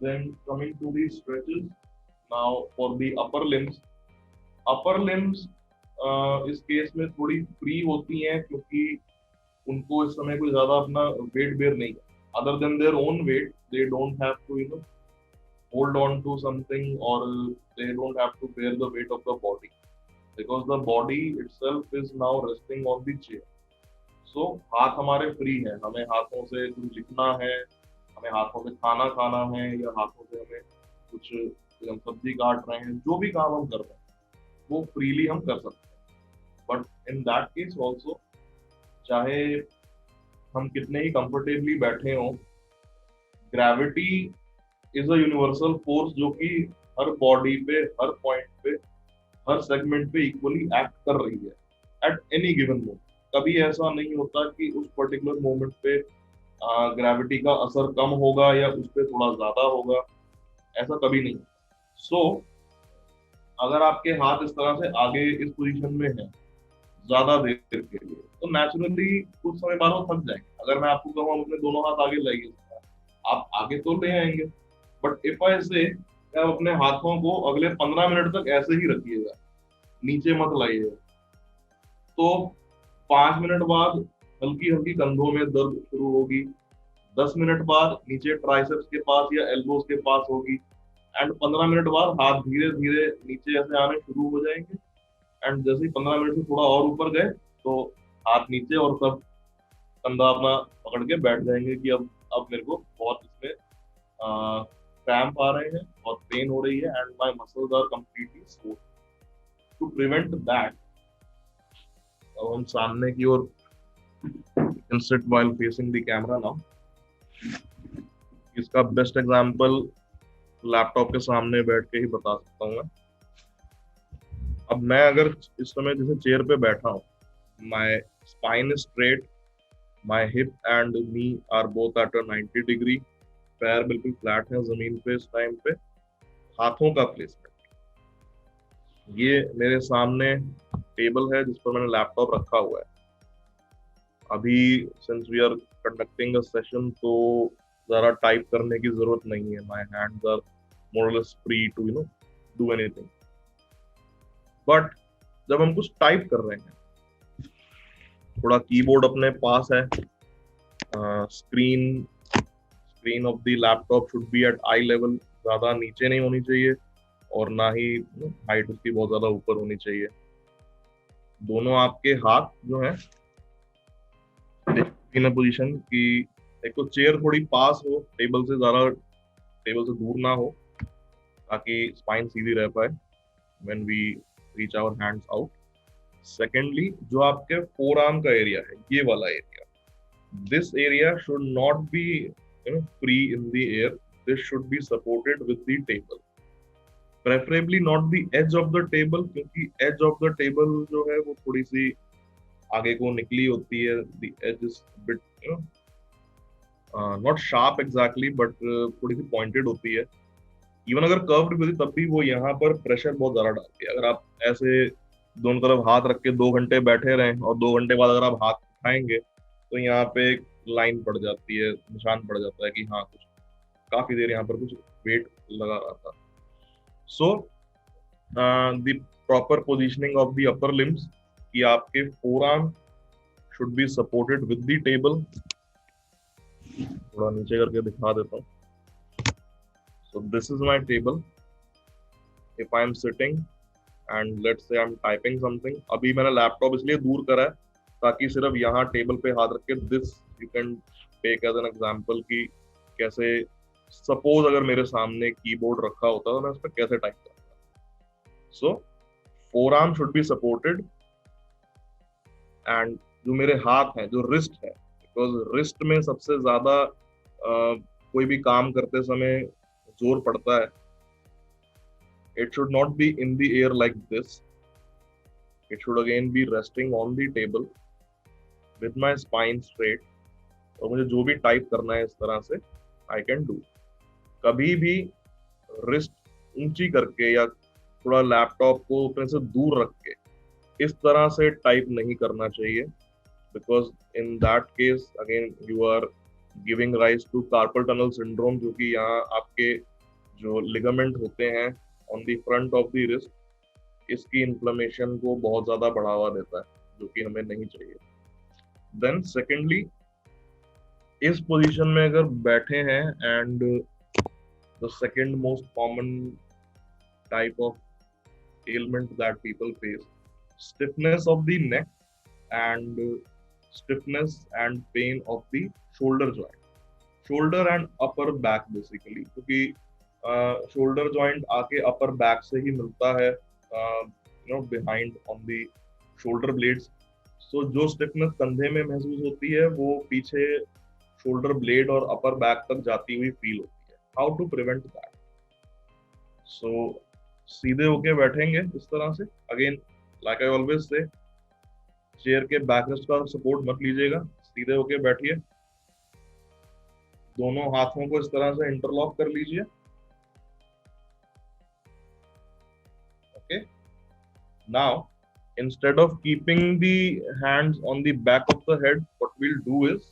Then coming to the stretches, now for the upper limbs इस केस में थोड़ी फ्री होती हैं क्योंकि उनको इस समय कोई ज्यादा अपना वेट बेयर नहीं है. Other than their own weight, they don't have to hold on to something, or they don't have to bear the weight of the body, because the body itself is now resting on the chair. So हाथ हमारे free है, हमें हाथों से कुछ लिखना है, हमें हाथों से खाना खाना है, या हाथों से हमें कुछ, हम सब्जी काट रहे हैं, जो भी काम हम कर रहे हैं वो फ्रीली हम कर सकते हैं. But in that case also, चाहे हम कितने ही कंफर्टेबली बैठे हों, gravity is a universal force जो कि हर बॉडी पे, हर पॉइंट पे, हर सेगमेंट पे इक्वली एक्ट कर रही है एट एनी गिवन मोमेंट. कभी ऐसा नहीं होता कि उस पर्टिकुलर मोमेंट पे ग्रेविटी का असर कम होगा या उस पर थोड़ा ज्यादा होगा, ऐसा कभी नहीं. सो अगर आपके हाथ इस तरह से आगे इस पोजीशन में है ज्यादा देर के लिए, तो नेचुरली कुछ समय बाद वो थक जाएंगे. अगर मैं आपको कहूँ अपने दोनों हाथ आगे लाइए, आप आगे तो ले आएंगे, बट इफ आई से आप अपने हाथों को अगले 15 मिनट तक ऐसे ही रखिएगा, नीचे मत लाइएगा, तो 5 मिनट बाद हल्की हल्की कंधों में दर्द शुरू होगी, 10 मिनट बाद नीचे ट्राइसेप्स के पास या एल्बोस के पास होगी, एंड 15 मिनट बाद हाथ धीरे धीरे नीचे ऐसे आने शुरू हो जाएंगे. एंड जैसे ही 15 मिनट से थोड़ा और ऊपर गए तो हाथ नीचे, और सब कंधा अपना पकड़ के बैठ जाएंगे कि अब मेरे को बहुत इसमें क्रैम्प आ रहे हैं और पेन हो रही है, and my muscles are completely sore. To prevent that, अब हम सामने की ओर can sit while facing the camera now. इसका बेस्ट एग्जांपल लैपटॉप के सामने बैठ के ही बता सकता हूँ मैं. अब मैं अगर इस समय जैसे चेयर पे बैठा हूँ, my spine is straight, my hip and knee are both at a 90 degree, पैर बिल्कुल फ्लैट है जमीन पे इस टाइम पे. हाथों का प्लेसमेंट, ये मेरे सामने टेबल है जिस पर मैंने लैपटॉप रखा हुआ है. अभी since we are conducting a session तो ज़रा टाइप करने की जरूरत नहीं है. माय हैंड्स आर मोर और less free to do anything. But जब हम कुछ टाइप कर रहे हैं, थोड़ा कीबोर्ड अपने पास है, screen of the laptop should be at eye level, ज्यादा नीचे नहीं होनी चाहिए और ना ही हाइट उसकी बहुत ज्यादा ऊपर होनी चाहिए. दोनों आपके हाथ जो है इन अ पोजीशन की, एक तो चेयर थोड़ी पास हो, टेबल से दूर ना हो, ताकि स्पाइन सीधी रह पाए when we reach our hands out. Secondly, जो आपके फोर आर्म का एरिया है, ये वाला area, this area should not be free in the air. This should be supported with the table, preferably not the edge of the table, क्योंकि edge of the table जो है वो थोड़ी सी आगे को निकली होती है. The edge is bit not sharp exactly, but थोड़ी सी पॉइंटेड होती है. इवन अगर कर्व्ड भी होती तब भी वो यहाँ पर प्रेशर बहुत ज्यादा डालती है. अगर आप ऐसे दोनों तरफ हाथ रख के 2 घंटे बैठे रहें और 2 घंटे बाद अगर आप हाथ उठाएंगे तो यहाँ पे एक लाइन पड़ जाती है, निशान पड़ जाता है कि हाँ कुछ काफी देर यहाँ पर कुछ वेट लगा रहा था. So the proper positioning of the upper limbs, कि आपके four arm should be supported with the table. थोड़ा नीचे करके दिखा देता हूँ. So this is my table. If I am sitting and let's say I'm typing something, अभी मैंने लैपटॉप इसलिए दूर करा है ताकि सिर्फ यहाँ टेबल पे हाथ रख के this you can take as an example कि कैसे, सपोज अगर मेरे सामने कीबोर्ड रखा होता तो मैं उस पर कैसे टाइप करता. So forearm should be supported, and जो मेरे हाथ हैं, जो रिस्ट है, बिकॉज रिस्ट में सबसे ज्यादा कोई भी काम करते समय जोर पड़ता है. It should not be in the air like this. It should again be resting on the table with my spine straight. और मुझे जो भी टाइप करना है इस तरह से आई कैन डू। कभी भी रिस्ट ऊंची करके या थोड़ा लैपटॉप को अपने से दूर रख के इस तरह से टाइप नहीं करना चाहिए, because in that case again you are giving rise to carpal tunnel syndrome, जो कि यहाँ आपके जो लिगामेंट होते हैं on the front of the wrist, इसकी इन्फ्लेमेशन को बहुत ज्यादा बढ़ावा देता है, जो कि हमें नहीं चाहिए। देन सेकेंडली, इस पोजीशन में अगर बैठे हैं, and the second most common type of ailment that people face, stiffness of the neck and stiffness and pain of the shoulder joint, shoulder and upper back basically, क्योंकि shoulder joint आके upper back से ही मिलता है, behind on the shoulder blades. So जो stiffness कंधे में महसूस होती है वो पीछे shoulder blade और upper back तक जाती हुई फील होती है. How to prevent that? So सीधे होके बैठेंगे इस तरह से, again like I always say, chair के बैकरेस्ट का सपोर्ट मत लीजिएगा, सीधे होके बैठिए, दोनों हाथों को इस तरह से इंटरलॉक कर लीजिए. Okay, now instead of keeping the hands on the back of the head, what will do is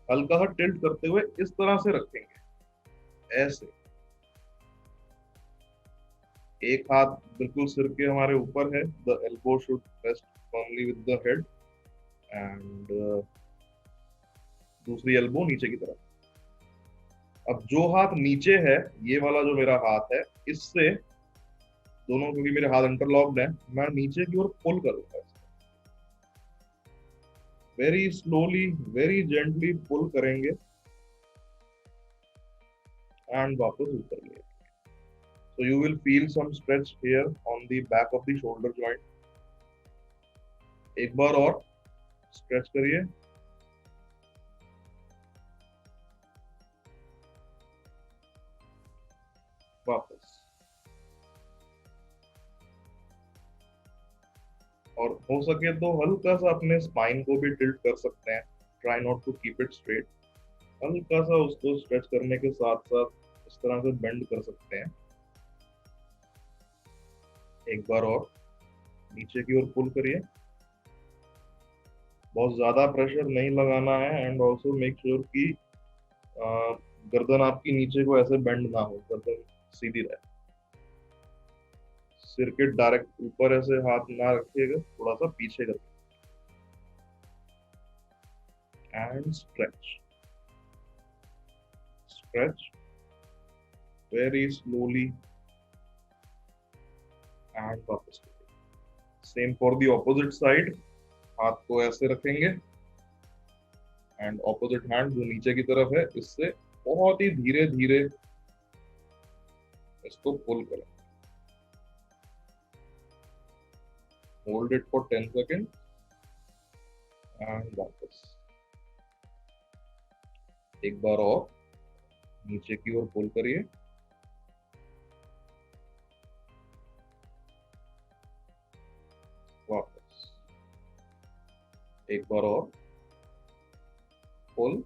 हल्का सा टिल्ट करते हुए इस तरह से रखेंगे, ऐसे. एक हाथ बिल्कुल सिर के हमारे ऊपर है, the elbow should rest firmly with the head, and दूसरी एल्बो नीचे की तरफ. अब जो हाथ नीचे है, ये वाला जो मेरा हाथ है, इससे दोनों, क्योंकि मेरे हाथ इंटरलॉक्ड है, मैं नीचे की ओर पुल करूंगा. वेरी स्लोली, वेरी जेंटली पुल करेंगे एंड वापस ऊपर ले. So you will feel some stretch here on the back of the shoulder joint. एक बार और स्ट्रेच करिए, वापस. और हो सके तो हल्का सा अपने स्पाइन को भी टिल्ट कर सकते हैं. Try not to keep it straight. हल्का सा उसको स्ट्रेच करने के साथ साथ इस तरह से बेंड कर सकते हैं. एक बार और नीचे की ओर पुल करिए. बहुत ज्यादा प्रेशर नहीं लगाना है, एंड ऑल्सो मेक श्योर कि गर्दन आपकी नीचे को ऐसे बेंड ना हो, गर्दन सीधी रहे. सिर के डायरेक्ट ऊपर ऐसे हाथ ना रखिएगा, थोड़ा सा पीछे कर. And stretch, stretch very slowly and वापस. Same for the opposite side, हाथ को ऐसे रखेंगे एंड ऑपोजिट हैंड जो नीचे की तरफ है, इससे बहुत ही धीरे धीरे इसको पुल करें. Hold it for 10 second and वापस. एक बार और नीचे की ओर पुल करिए, वापस. एक बार और पुल,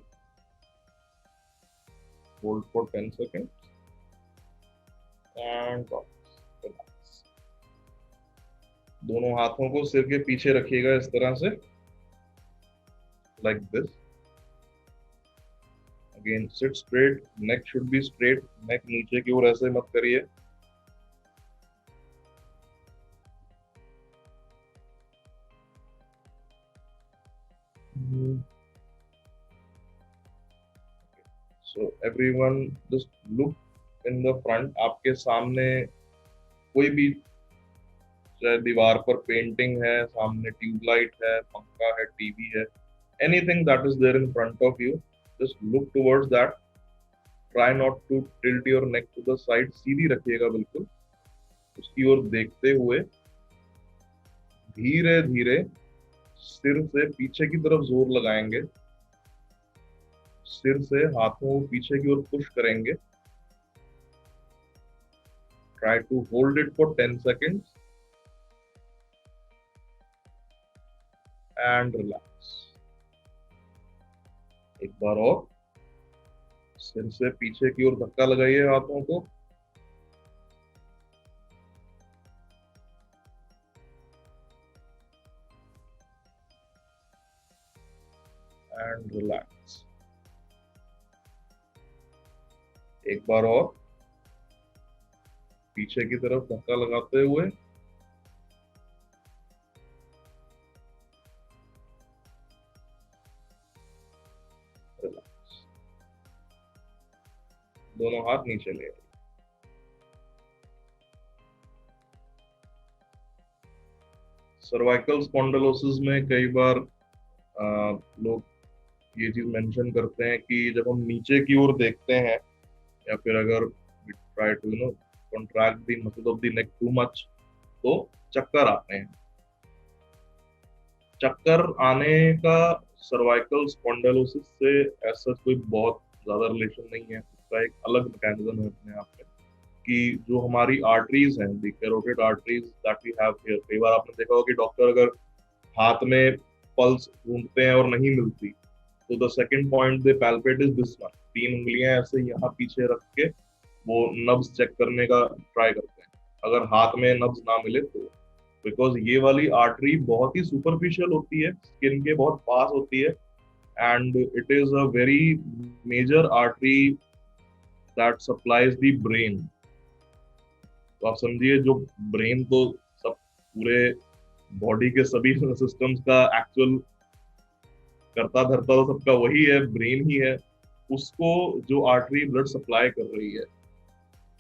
होल्ड फॉर 10 सेकेंड एंड वापस. रिलैक्स. दोनों हाथों को सिर के पीछे रखिएगा इस तरह से, like this. Again sit straight, neck should be straight, neck नीचे की ओर ऐसे मत करिए. So everyone just look in the front. आपके सामने कोई भी, चाहे दीवार पर पेंटिंग है, सामने ट्यूबलाइट है, पंखा है, टीवी है, anything that is there in front of you, just look towards that. Try not to tilt your neck to the side. सीधी रखिएगा बिल्कुल, उसकी ओर देखते हुए धीरे धीरे सिर से पीछे की तरफ जोर लगाएंगे, सिर से हाथों को पीछे की ओर पुश करेंगे. Try to hold it for 10 seconds and relax. एक बार और सिर से पीछे की ओर धक्का लगाइए हाथों को। And relax. एक बार और पीछे की तरफ धक्का लगाते हुए। रिलैक्स। दोनों हाथ नीचे ले आइए। सर्वाइकल स्पॉन्डिलोसिस में कई बार लोग ये चीज मेंशन करते हैं कि जब हम नीचे की ओर देखते हैं या फिर अगर try to contract the muscle of the neck too much तो चक्कर आते हैं। चक्कर आने का सर्वाइकल स्पॉन्डिलोसिस से ऐसा कोई बहुत ज्यादा रिलेशन नहीं है। उसका एक अलग मैकेनिज्म है अपने आप में कि जो हमारी आर्टरीज हैं, the carotid arteries that we have here. कई बार आपने देखा होगा कि डॉक्टर अगर हाथ में पल्स ढूंढते हैं और नहीं मिलती तो the second point they palpate is this one. 3 उंगलियां ऐसे यहाँ पीछे रख के वो नब्स चेक करने का ट्राई करते हैं। अगर हाथ में नब्स ना मिले तो, बिकॉज ये वाली आर्टरी बहुत ही सुपरफिशियल होती है, स्किन के बहुत पास होती है, and it is a very major artery that supplies the brain. तो आप समझिए जो ब्रेन तो सब पूरे बॉडी के सभी सिस्टम्स का एक्चुअल करता धरता तो सबका वही है, ब्रेन ही है। उसको जो आर्टरी ब्लड सप्लाई कर रही है,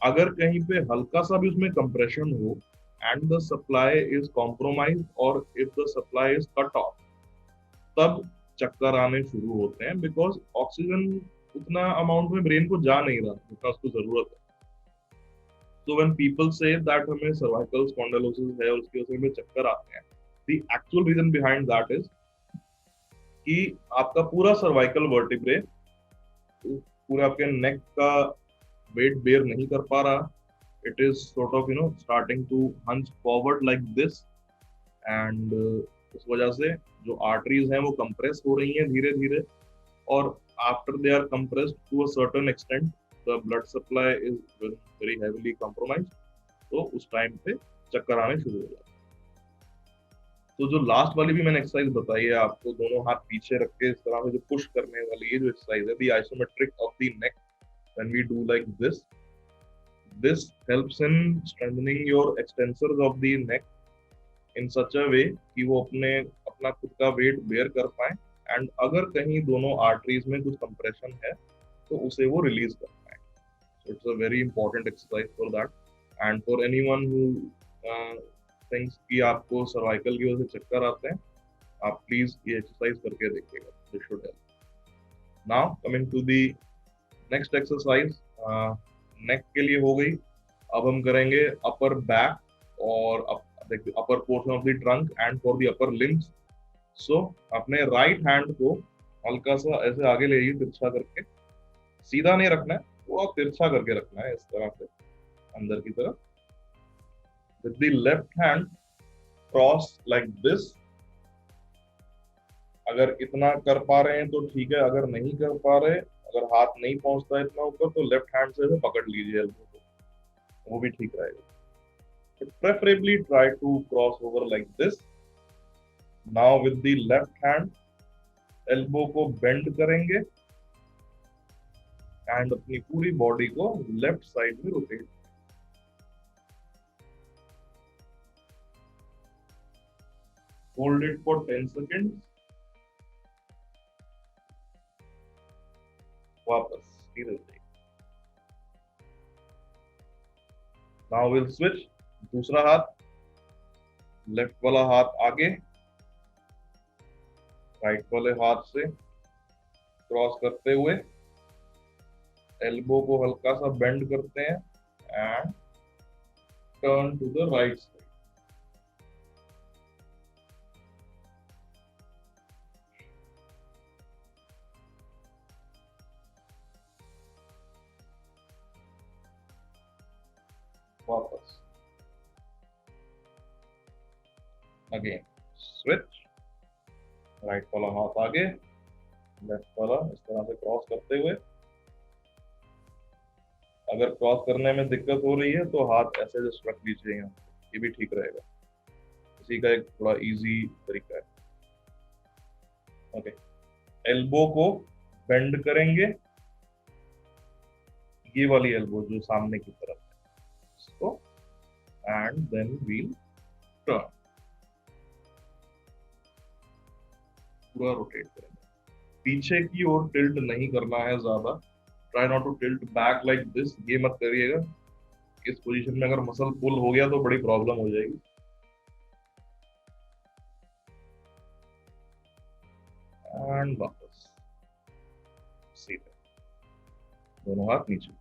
अगर कहीं पे हल्का सा भी उसमें कंप्रेशन हो and the supply is compromise और if the supply is cut off, तब चक्कर आने शुरू होते हैं, बिकॉज ऑक्सीजन उतना अमाउंट में ब्रेन को जा नहीं रहा जितना उसको जरूरत है। तो व्हेन पीपल से दैट हमें सर्वाइकल स्पॉन्डिलोसिस है और उसकी वजह से हमें चक्कर आते हैं, the actual reason behind that is कि आपका पूरा सर्वाइकल वर्टिब्रे, पूरे आपके नेक का वेट बेयर नहीं कर पा रहा। It is sort of starting to hunch forward like this, and उस वजह से जो आर्टरीज हैं वो कंप्रेस हो रही हैं धीरे धीरे, और after they are compressed to a certain extent the blood supply is very heavily compromise. तो उस टाइम पे चक्कर आने शुरू हो जाते हैं। तो जो लास्ट वाली भी मैंने एक्सरसाइज बताई है आपको, दोनों हाथ पीछे रख के इस तरह से जो पुश करने वाली ये जो एक्सरसाइज है, the isometric of the neck, when we do like this helps in strengthening your extensors of the neck in such a way कि वो अपना खुद का वेट बेयर कर पाए, एंड अगर कहीं दोनों आर्टरीज में कुछ कंप्रेशन है तो उसे वो रिलीज कर पाए। So it's a very important exercise for that, and for anyone who thinks कि आपको सर्वाइकल की वजह से चक्कर आते हैं, आप प्लीज ये एक्सरसाइज करके देखिएगा, this should help. Now coming to the next exercise, neck के लिए हो गई। अब हम करेंगे अपर बैक और upper portion of the trunk and for the upper limbs. So अपने राइट हैंड को हल्का सा ऐसे आगे ले आइए, तिरछा करके। सीधा नहीं रखना है, थोड़ा तिरछा करके रखना है, इस तरह से अंदर की तरफ। With the left hand cross like this. अगर इतना कर पा रहे हैं तो ठीक है, अगर नहीं कर पा रहे, अगर हाथ नहीं पहुंचता है इतना ऊपर, तो लेफ्ट हैंड से पकड़ लीजिए एल्बो को, वो भी ठीक रहेगा। Preferably try to cross over like this. Now with the left hand, elbow को bend करेंगे and अपनी पूरी बॉडी को लेफ्ट साइड में rotate. Hold it for 10 seconds. वापस धीरे धीरे। Now we'll switch. दूसरा हाथ, लेफ्ट वाला हाथ आगे, राइट वाले हाथ से क्रॉस करते हुए एल्बो को हल्का सा बेंड करते हैं and turn to the right side. वापस अगेन स्विच। राइट वाला हाथ आगे, लेफ्ट वाला इस तरह से क्रॉस करते हुए अगर क्रॉस करने में दिक्कत हो रही है तो हाथ ऐसे जस्ट रख लीजिए यहाँ, ये भी ठीक रहेगा। इसी का एक थोड़ा इजी तरीका है। ओके, एल्बो को बेंड करेंगे, ये वाली एल्बो जो सामने की तरफ है इसको, एंड देन वील टर्न, पूरा रोटेट करेंगे। पीछे की ओर टिल्ट नहीं करना है ज्यादा, try not to tilt back like this, ये मत करिएगा। इस पोजीशन में अगर मसल पुल हो गया तो बड़ी प्रॉब्लम हो जाएगी। एंड वापस सीधे, दोनों हाथ नीचे,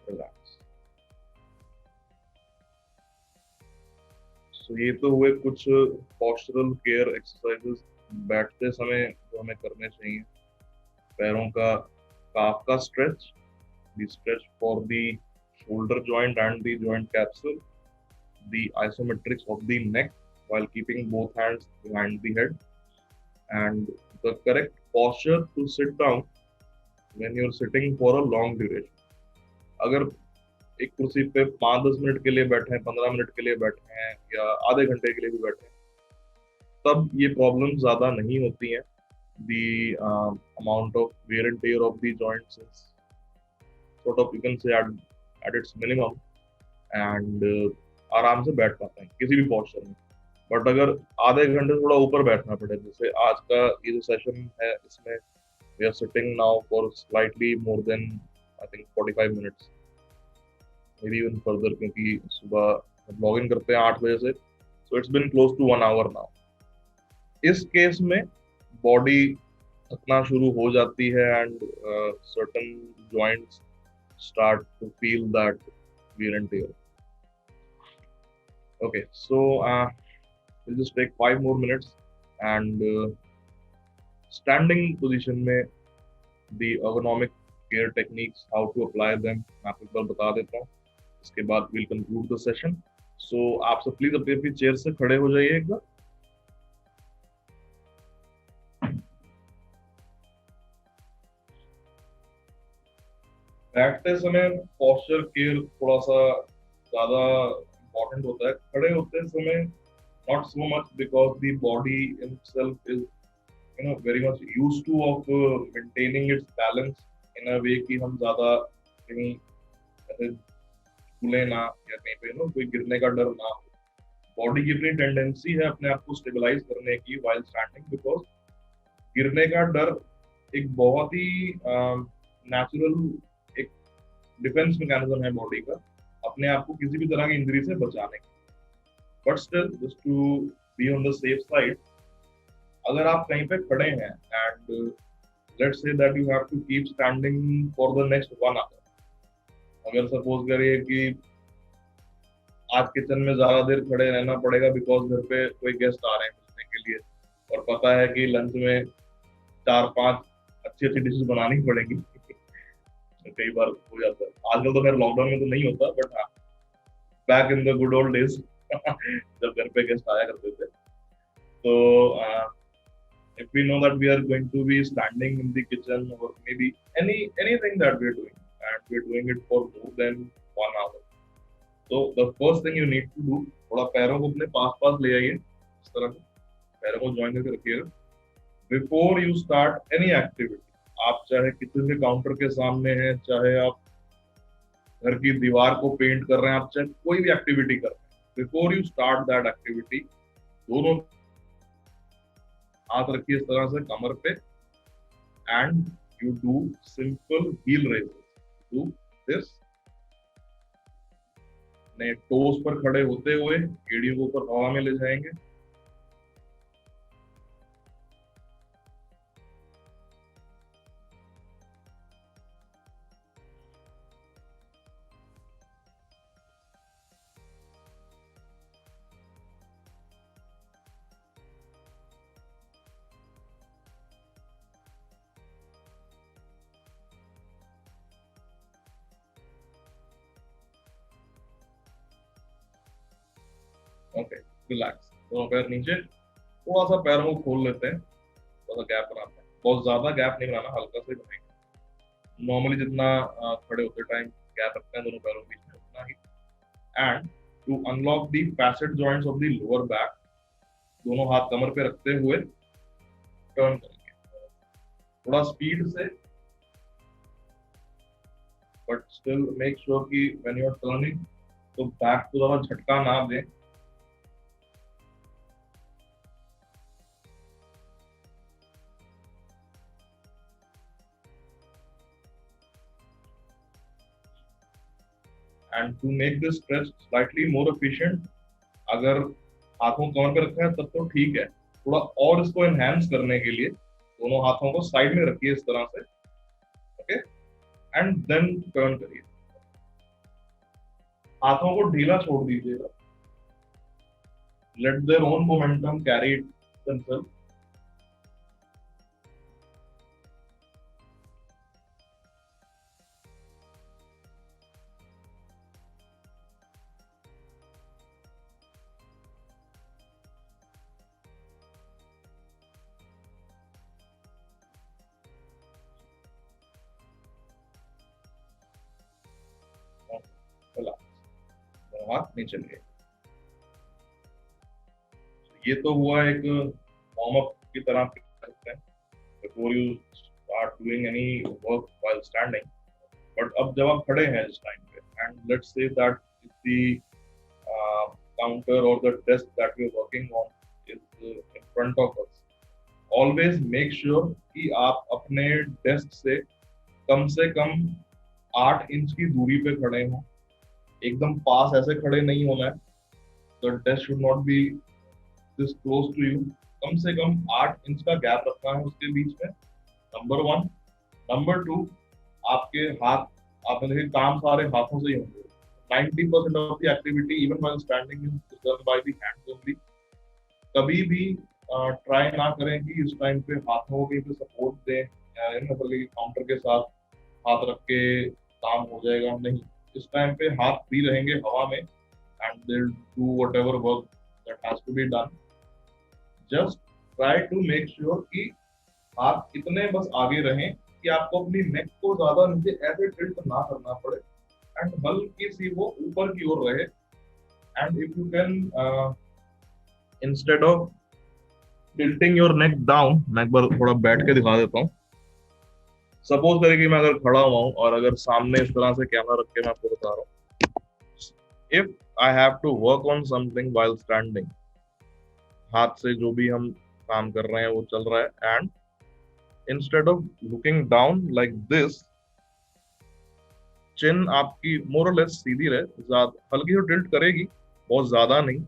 रिलैक्स। सो ये तो हुए कुछ पोस्चरल केयर एक्सरसाइजेस बैठते समय जो हमें करने चाहिए। पैरों का काफ का stretch, the stretch for the shoulder joint and the joint capsule, the isometrics of the neck while keeping both hands behind the head, and the correct posture to sit down when you're sitting for a long duration. अगर एक कुर्सी पे 5-10 minute के लिए बैठे हैं, 15 minute के लिए बैठे हैं, या आधे घंटे के लिए भी बैठे हैं, तब ये प्रॉब्लम ज्यादा नहीं होती हैं। The amount of wear and tear of the joints is sort of, you can say, at its minimum, and आराम से बैठ पाते हैं किसी भी पोस्चर में। बट अगर आधे घंटे थोड़ा ऊपर बैठना पड़े, जैसे आज का ये जो सेशन है इसमें we are sitting now for slightly more than I think 45 minutes, maybe even further, क्योंकि सुबह लॉग इन करते हैं 8 बजे से, so it's been close to 1 hour now. इस केस में बॉडी थकना शुरू हो जाती है and certain joints start to feel that wear and tear. Okay, so we'll just take 5 more minutes, and standing position में the ergonomic care techniques, how to apply them, मैं आपको एक बार बता देता हूँ। इसके बाद we'll conclude the session. So आप सब प्लीज अपनी अपनी चेयर से खड़े हो जाइए एक बार। बैठते समय पोस्चर केयर थोड़ा सा ज्यादा इम्पोर्टेंट होता है। खड़े होते समय not so much, because the body itself is very much used to of maintaining its balance in a way कि हम ज्यादा कहीं ऐसे झूले ना, या कहीं पे कोई गिरने का डर ना हो। बॉडी की अपनी टेंडेंसी है अपने आप को स्टेबलाइज करने की while standing, बिकॉज गिरने का डर एक बहुत ही नेचुरल एक डिफेंस मैकेनिज्म है बॉडी का, अपने आप को किसी भी तरह की इंजरी से बचाने की। But still, just to be on the safe side, अगर आप कहीं पे खड़े हैं and let's say that you have to keep standing for the next 1 hour, अगर सपोज करिए कि आज किचन में ज्यादा देर खड़े रहना पड़ेगा बिकॉज घर पे कोई गेस्ट आ रहे हैं मिलने के लिए, और पता है कि लंच में 4-5 अच्छी अच्छी डिशेस बनानी पड़ेगी कई बार हो जाता है। आजकल तो खैर लॉकडाउन में तो नहीं होता, बट हाँ, back in the good old days जब घर पे गेस्ट आया करते थे, तो if we know that we are going to be standing in the kitchen, or maybe anything that we are doing, and we are doing it for more than 1 hour, so the first thing you need to do, थोड़ा पैरों को अपने पास पास ले आइए, इस तरह से पैरों को ज्वाइन करके रखिएगा। Before you start any activity, आप चाहे किचन के काउंटर के सामने हैं, चाहे आप घर की दीवार को पेंट कर रहे हैं, आप चाहे कोई भी एक्टिविटी कर रहे हैं, before you start that activity, दोनों हाथ रखिए इस तरह से कमर पे, and you do simple heel raises. Do this, अपने टोस पर खड़े होते हुए एड़ियों को ऊपर हवा में ले जाएंगे, ओके, रिलैक्स, दोनों पैर नीचे, थोड़ा सा पैरों को खोल लेते हैं, थोड़ा सा गैप बनाते हैं, बहुत ज्यादा गैप नहीं बनाना, हल्का सा ही बनाएंगे। नॉर्मली जितना खड़े होते टाइम गैप रखते हैं दोनों पैरों के बीच में उतना ही। And to unlock the facet joints of the lower back, दोनों हाथ कमर पे रखते हुए टर्न करेंगे थोड़ा स्पीड से, बट स्टिल मेक श्योर कि व्हेन यू आर टर्निंग तो बैक को ज्यादा झटका ना दें। And to make this stretch slightly more efficient, अगर हाथों कमर पे रखा है तब तो ठीक है, थोड़ा और इसको एनहांस करने के लिए दोनों हाथों को साइड में रखिए इस तरह से, ओके, एंड देन टर्न करिए, हाथों को ढीला छोड़ दीजिएगा, let their own momentum carry it themselves। हाथ नीचे लिए, ये तो हुआ एक वार्म अप की तरह कर सकते हैं before you start doing any work while standing. But अब जब आप खड़े हैं इस टाइम पे and let's say that the counter or the desk that we are working on is in front of us, always make sure कि आप अपने डेस्क से कम 8 इंच की दूरी पे खड़े हों, एकदम पास ऐसे खड़े नहीं होना है। the desk should not be this close to you, कम से कम 8 इंच का गैप रखना है उसके बीच में, नंबर 1। नंबर 2, आपके हाथ, आपने देखे काम सारे हाथों से ही होंगे, 90% of the activity even while standing is done by the hands only। कभी भी ट्राई ना करें कि इस टाइम पे हाथों के पे सपोर्ट दें, काउंटर के साथ हाथ रख के काम हो जाएगा, नहीं, इस टाइम पे हाथ फ्री रहेंगे हवा में and they will do whatever work that has to be done. Just try to make sure कि हाथ इतने बस आगे रहें कि आपको अपनी नेक को ज्यादा नीचे ऐसे टिल्ट ना करना पड़े एंड हल्की सी वो ऊपर की ओर रहे। And if you can instead of tilting your neck down, मैं एक बार थोड़ा बैठ के दिखा देता हूँ। सपोज करें कि मैं अगर खड़ा हुआ हूँ और अगर सामने इस तरह से कैमरा रख के मैं आपको बता रहा हूँ, if I have to work on something while standing, हाथ से जो भी हम काम कर रहे हैं वो चल रहा है, and instead of looking down like this, chin आपकी मोर और लेस सीधी रहे, हल्की सी टिल्ट करेगी, बहुत ज्यादा नहीं,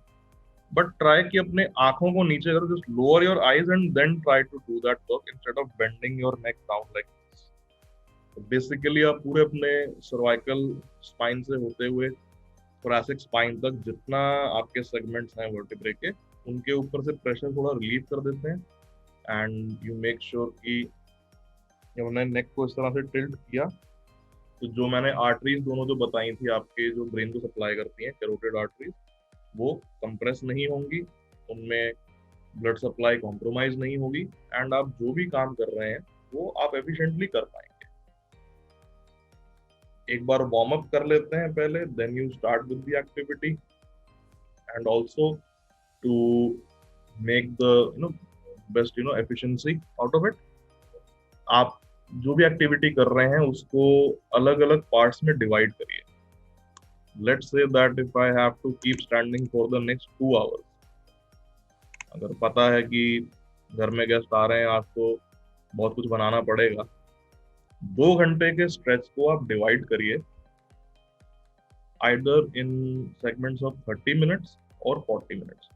बट ट्राई कि अपने आंखों को नीचे करो, just lower your eyes and then try to do that work instead of bending your neck down like this. Basically आप पूरे अपने सर्वाइकल स्पाइन से होते हुए थोरैसिक स्पाइन तक जितना आपके सेगमेंट्स हैं वर्टिब्रे के, उनके ऊपर से प्रेशर थोड़ा रिलीव कर देते हैं एंड यू मेक श्योर कि हमने नेक को इस तरह से टिल्ट किया तो जो मैंने आर्टरीज दोनों जो बताई थी आपके, जो ब्रेन को सप्लाई करती हैं, कैरोटिड आर्टरीज, वो कंप्रेस नहीं होंगी, उनमें ब्लड सप्लाई कॉम्प्रोमाइज नहीं होगी एंड आप जो भी काम कर रहे हैं वो आप एफिशिएंटली कर पाएंगे। एक बार वार्म अप कर लेते हैं पहले, then you start with the activity and also to make the best efficiency out of it. आप जो भी एक्टिविटी कर रहे हैं उसको अलग अलग पार्ट्स में डिवाइड करिए। Let's say that if I have to keep standing for the next 2 hours, अगर पता है कि घर में गेस्ट आ रहे हैं, आपको बहुत कुछ बनाना पड़ेगा, 2 घंटे के स्ट्रेच को आप डिवाइड करिए either in segments of 30 minutes or 40 minutes.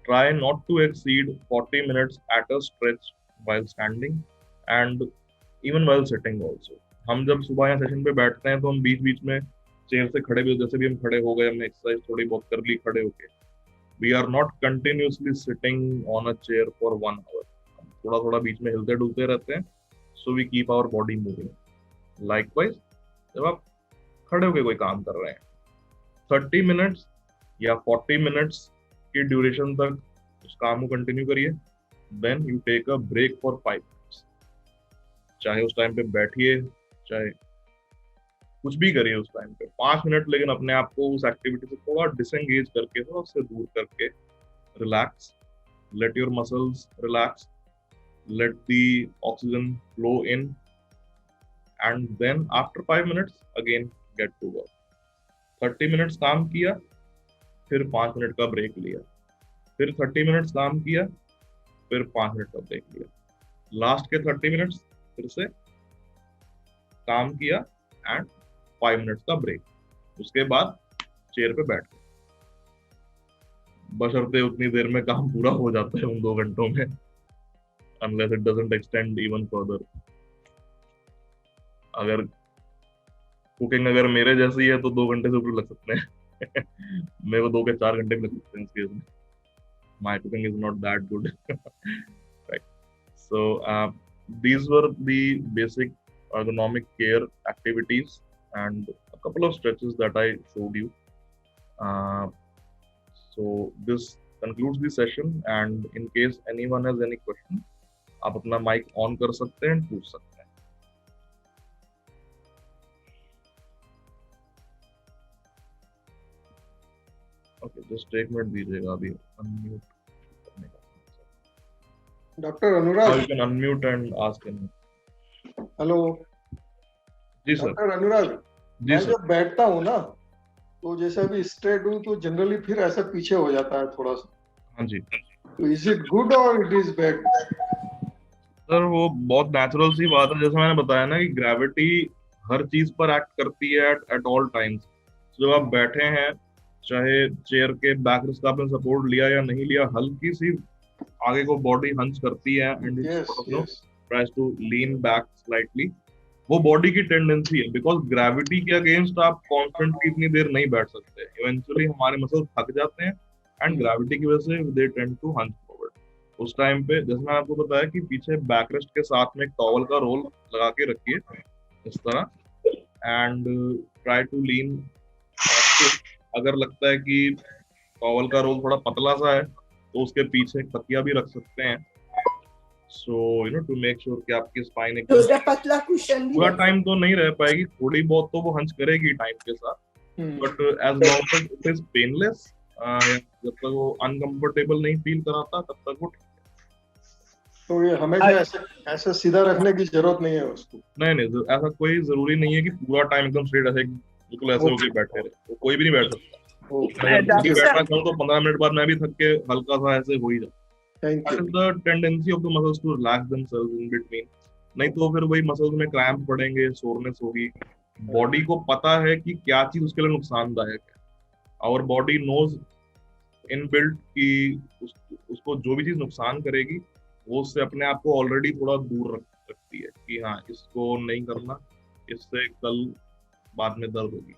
Try not to exceed 40 minutes at a stretch while standing and even while sitting also. हम जब सुबह यहाँ सेशन पे बैठते हैं तो हम बीच बीच में चेयर से खड़े भी, जैसे भी हम खड़े हो गए, हमने एक्सरसाइज थोड़ी बहुत कर ली खड़े होके, we are not continuously sitting on a chair for 1 hour, थोड़ा थोड़ा बीच में हिलते डुलते रहते हैं, so we keep our body moving. Likewise जब आप खड़े होके कोई काम कर रहे हैं, 30 मिनट्स या 40 मिनट्स की ड्यूरेशन तक उस काम को कंटिन्यू करिए। Then you take a break for 5 minutes. चाहे उस टाइम पे बैठिए, चाहे कुछ भी करिए उस टाइम पे 5 मिनट, लेकिन अपने आप को उस एक्टिविटी से थोड़ा डिसएंगेज करके, थोड़ा उससे दूर करके relax, let your muscles relax, let the oxygen flow in, and then after 5 minutes again get to work. 30 minutes काम किया, फिर 5 मिनट का ब्रेक लिया, फिर 30 मिनट्स काम किया, फिर 5 मिनट का ब्रेक लिया, लास्ट के 30 मिनट्स फिर से काम किया एंड 5 मिनट्स का ब्रेक, उसके बाद चेयर पे बैठ गए। बशर्ते उतनी देर में काम पूरा हो जाता है उन 2 घंटों में, unless it doesn't extend even further. अगर कुकिंग अगर मेरे जैसी है तो 2 घंटे से ऊपर लग सकते हैं। मेरे को 2 के 4 घंटे भी लग सकते हैं इस केस में। My cooking is not that good. Right. So these were the basic ergonomic care activities and a couple of stretches that I showed you. So this concludes the session, and in case anyone has any question, आप अपना mic on कर सकते हैं, पूछ सकते हैं। Okay, just एक minute दीजिएगा, अभी अनम्यूट करने का। Doctor Anurag, you can unmute and ask him. Hello ji sir. Doctor Anurag, ji मैं सर। जब बैठता हूँ ना, तो जैसे अभी स्ट्रेट हूँ तो जनरली फिर ऐसा पीछे हो जाता है थोड़ा सा। हाँ जी तो इज इट गुड और इट इज बैड? सर, वो बहुत नेचुरल सी बात है, जैसे मैंने बताया ना कि ग्रेविटी हर चीज पर एक्ट करती है एट ऑल टाइम्स। जब आप बैठे हैं, चाहे चेयर के बैक रेस्ट का आपने सपोर्ट लिया या नहीं लिया, हल्की सी आगे को बॉडी हंच करती है and it tries to lean back slightly. वो बॉडी की टेंडेंसी है, बिकॉज ग्रेविटी के अगेंस्ट आप कॉन्स्टेंटली इतनी देर नहीं बैठ सकते। इवेंचुअली हमारे मसल थक जाते हैं एंड ग्रेविटी की वजह से they tend to hunch forward. उस टाइम पे जैसे मैं आपको बताया कि पीछे बैकरेस्ट के साथ में एक टॉवल का रोल लगा के रखिए इस तरह, एंड ट्राई टू लीन। अगर लगता है कि टॉवल का रोल थोड़ा पतला सा है तो उसके पीछे एक तकिया भी रख सकते हैं, so you know, to make sure कि आपकी स्पाइन एक पतला कुशन पूरा टाइम तो नहीं रह पाएगी, थोड़ी बहुत तो वो हंच करेगी टाइम के साथ, but as long as it is painless, जब तक वो अनकंफर्टेबल नहीं फील कराता तब तक वो। तो ये हमेशा ऐसे सीधा रखने की जरूरत नहीं है उसको? नहीं, ऐसा कोई जरूरी नहीं है कि पूरा टाइम एकदम स्ट्रेट ऐसे बिल्कुल ऐसे होके बैठे रहे, तो कोई भी नहीं बैठ सकता। बैठना चाहूँ तो 15 मिनट बाद मैं भी थक के हल्का सा ऐसे हो ही जाता। That is the tendency of the muscles to relax themselves in between. नहीं तो फिर वही मसल्स में क्रैम्प पड़ेंगे, सोरनेस होगी। बॉडी को पता है कि क्या चीज उसके लिए नुकसानदायक है। आवर बॉडी नोज इनबिल्ट कि उसको जो भी चीज नुकसान करेगी वो उससे अपने आप को ऑलरेडी थोड़ा दूर रख सकती है कि हाँ, इसको नहीं करना, इससे कल बाद में दर्द होगी।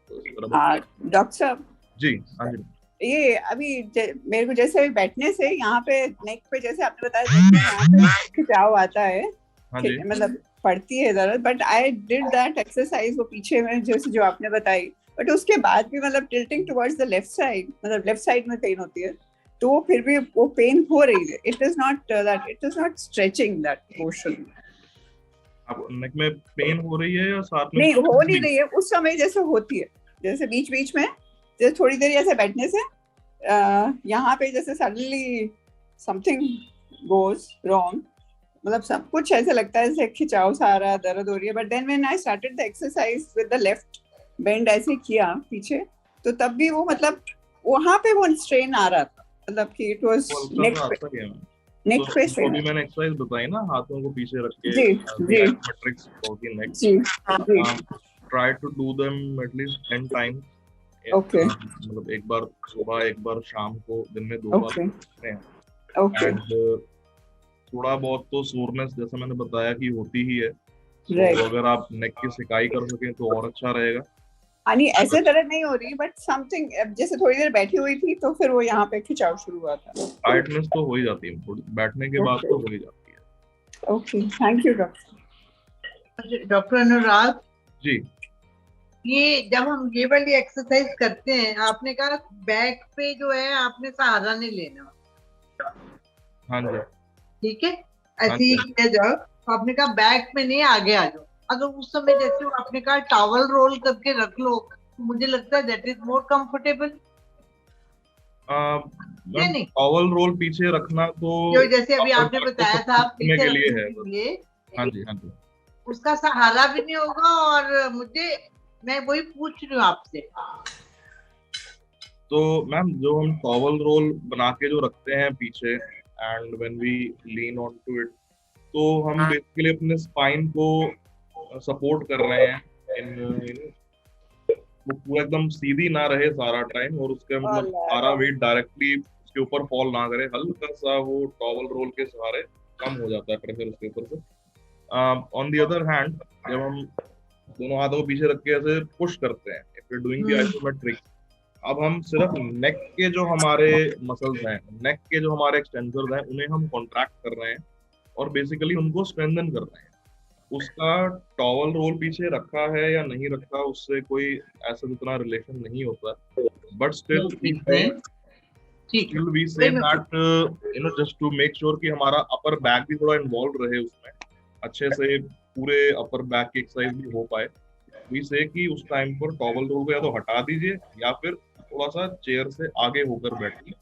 तो डॉक्टर साहब जी, हाँ जी, ये अभी मेरे को जैसे बैठने से यहाँ पे नेक पे, जैसे आपने बताया यहाँ पे खिंचाव आता है, मतलब पड़ती है जरूरत, but I did that exercise वो पीछे में जैसे जो आपने बताई, बट उसके बाद भी मतलब tilting towards the left side, मतलब लेफ्ट साइड में पेन होती है, तो वो फिर भी वो पेन हो रही है। It is not stretching that portion. अब नेक में पेन हो रही है या साथ में? नहीं, हो नहीं रही है उस समय जैसे होती है, जैसे बीच बीच में जैसे थोड़ी देर ऐसे बैठने से यहाँ पे जैसे सडनली समथिंग गोज रॉन्ग, मतलब सब कुछ ऐसे लगता है जैसे खिंचाव सा आ रहा है, दर्द हो रही है। But then when I started the exercise with the left bend ऐसे किया पीछे, तो तब भी वो मतलब वहाँ पे वो स्ट्रेन आ रहा था, मतलब कि इट वाज नेक पे स्ट्रेन। अभी मैंने एक्सरसाइज बताई ना, हाथों को पीछे रख के, जी जी मैट्रिक्स फॉर द नेक, जी try to do them at least 10 times. Okay, मतलब एक बार सुबह, एक बार शाम को, दिन में 2 बार करते हैं। ओके, थोड़ा बहुत तो सोरनेस जैसे मैंने बताया कि होती ही है, राइट। तो अगर आप नेक की सिकाई कर सकें तो और अच्छा रहेगा। यानी ऐसे दर्द नहीं हो रही, बट समथिंग जैसे थोड़ी देर बैठी हुई थी तो फिर वो यहाँ पे खिंचाव शुरू हुआ था। टाइटनेस तो हो ही जाती है, थोड़ी बैठने के बाद तो हो ही जाती है। Okay, thank you doctor. Doctor Anurag ji, ये जब हम ये वाली एक्सरसाइज करते हैं, आपने कहा बैक पे जो है आपने सहारा नहीं लेना, हाँ जी, ठीक है, हाँ ऐसे ही जी, किया जाओ। तो आपने कहा बैग में नहीं, आगे आ जाओ। अगर उस समय जैसे आपने कहा टॉवल रोल करके रख लो, तो मुझे लगता है दैट इज मोर कंफर्टेबल, या मैम नहीं? टॉवल रोल पीछे रखना तो जो जैसे अभी अपर आपने बैक को बताया था, सपोर्ट आप करने पीछे के लिए रखने है के बस। लिए, हाँ जी, हाँ जी। उसका सहारा भी नहीं होगा। और मुझे, मैं वही पूछ रही हूँ आपसे। तो मैम जो हम टॉवल रोल बना के जो रखते हैं पीछे, and when we lean on to it, तो हम बेसिकली अपने स्पाइन को सपोर्ट कर रहे हैं इन वो पूरा एकदम सीधी ना रहे सारा टाइम, और उसके मतलब सारा वेट डायरेक्टली उसके ऊपर फॉल ना करे, हल्का सा वो टॉवल रोल के सहारे कम हो जाता है प्रेशर उसके ऊपर से। ऑन दी अदर हैंड, जब हम दोनों हाथों को पीछे रख के ऐसे पुश करते हैं, if you doing the isometric, अब हम सिर्फ नेक के जो हमारे मसल्स हैं, नेक के जो हमारे एक्सटेंसर्स हैं, उन्हें हम कॉन्ट्रैक्ट कर रहे हैं और बेसिकली उनको स्ट्रेंथन कर रहे हैं। उसका टॉवल रोल पीछे रखा है या नहीं रखा, उससे कोई ऐसा जितना रिलेशन नहीं होता, बट ठीक है, ठीक है, स्टिल वी से वही मैं पूछ। That just to make sure कि हमारा अपर बैक भी थोड़ा इन्वॉल्व रहे उसमें, अच्छे से पूरे अपर बैक की एक्सरसाइज भी हो पाए। वी से कि उस टाइम पर टॉवल रोल को या तो हटा दीजिए या फिर थोड़ा सा चेयर से आगे होकर बैठिए,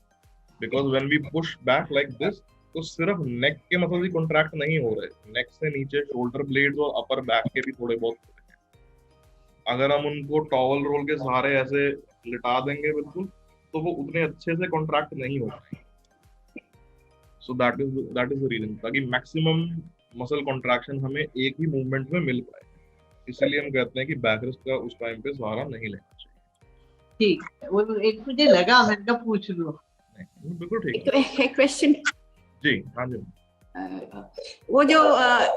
because when we push back like this, तो सिर्फ नेक के मसल्स ही कॉन्ट्रैक्ट नहीं हो रहे, नेक से नीचे शोल्डर ब्लेड्स और अपर बैक के भी थोड़े बहुत हो रहे हैं। अगर हम उनको टॉवल रोल के सहारे ऐसे लिटा देंगे बिल्कुल, तो वो उतने अच्छे से कॉन्ट्रैक्ट नहीं हो पाएंगे। So that is the reason, ताकि मैक्सिमम मसल कॉन्ट्रैक्शन हमें एक ही मूवमेंट में मिल पाए। इसीलिए हम कहते हैं कि बैक रेस्ट का उस टाइम पे सहारा नहीं लेना चाहिए। ठीक है, वो एक मुझे लगा, मैंने कहा पूछ लूं। नहीं, बिल्कुल ठीक तो है एक क्वेश्चन, जी। हाँ जी, वो जो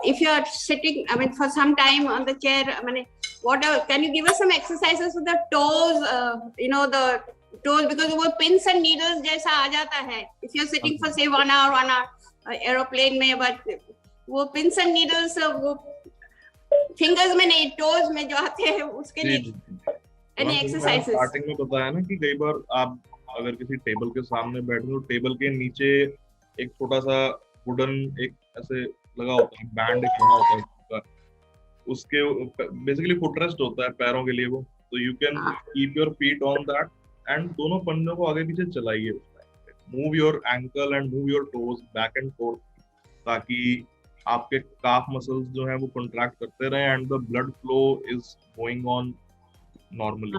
if you are sitting, I mean for some time on the chair, I mean what can you give us some exercises with the toes, the toes, because वो pins and needles जैसा आ जाता है if you are sitting for say 1 hour aeroplane में, but वो pins and needles वो fingers में नहीं, toes में जो आते हैं, उसके जी लिए जी any exercises? स्टार्टिंग में बताया ना कि कई बार आप अगर किसी टेबल के सामने बैठे हो, टेबल के नीचे एक छोटा सा वुडन एक ऐसे लगा होता है, बैंड एक बना होता है उसका, उसके बेसिकली फुटरेस्ट होता है पैरों के लिए वो, तो you can keep your feet on that and दोनों पंजों को आगे पीछे चलाइए, move your ankle and move your toes back and fourth, ताकि आपके काफ मसल्स जो हैं वो कॉन्ट्रैक्ट करते रहे and the blood flow is going on normally.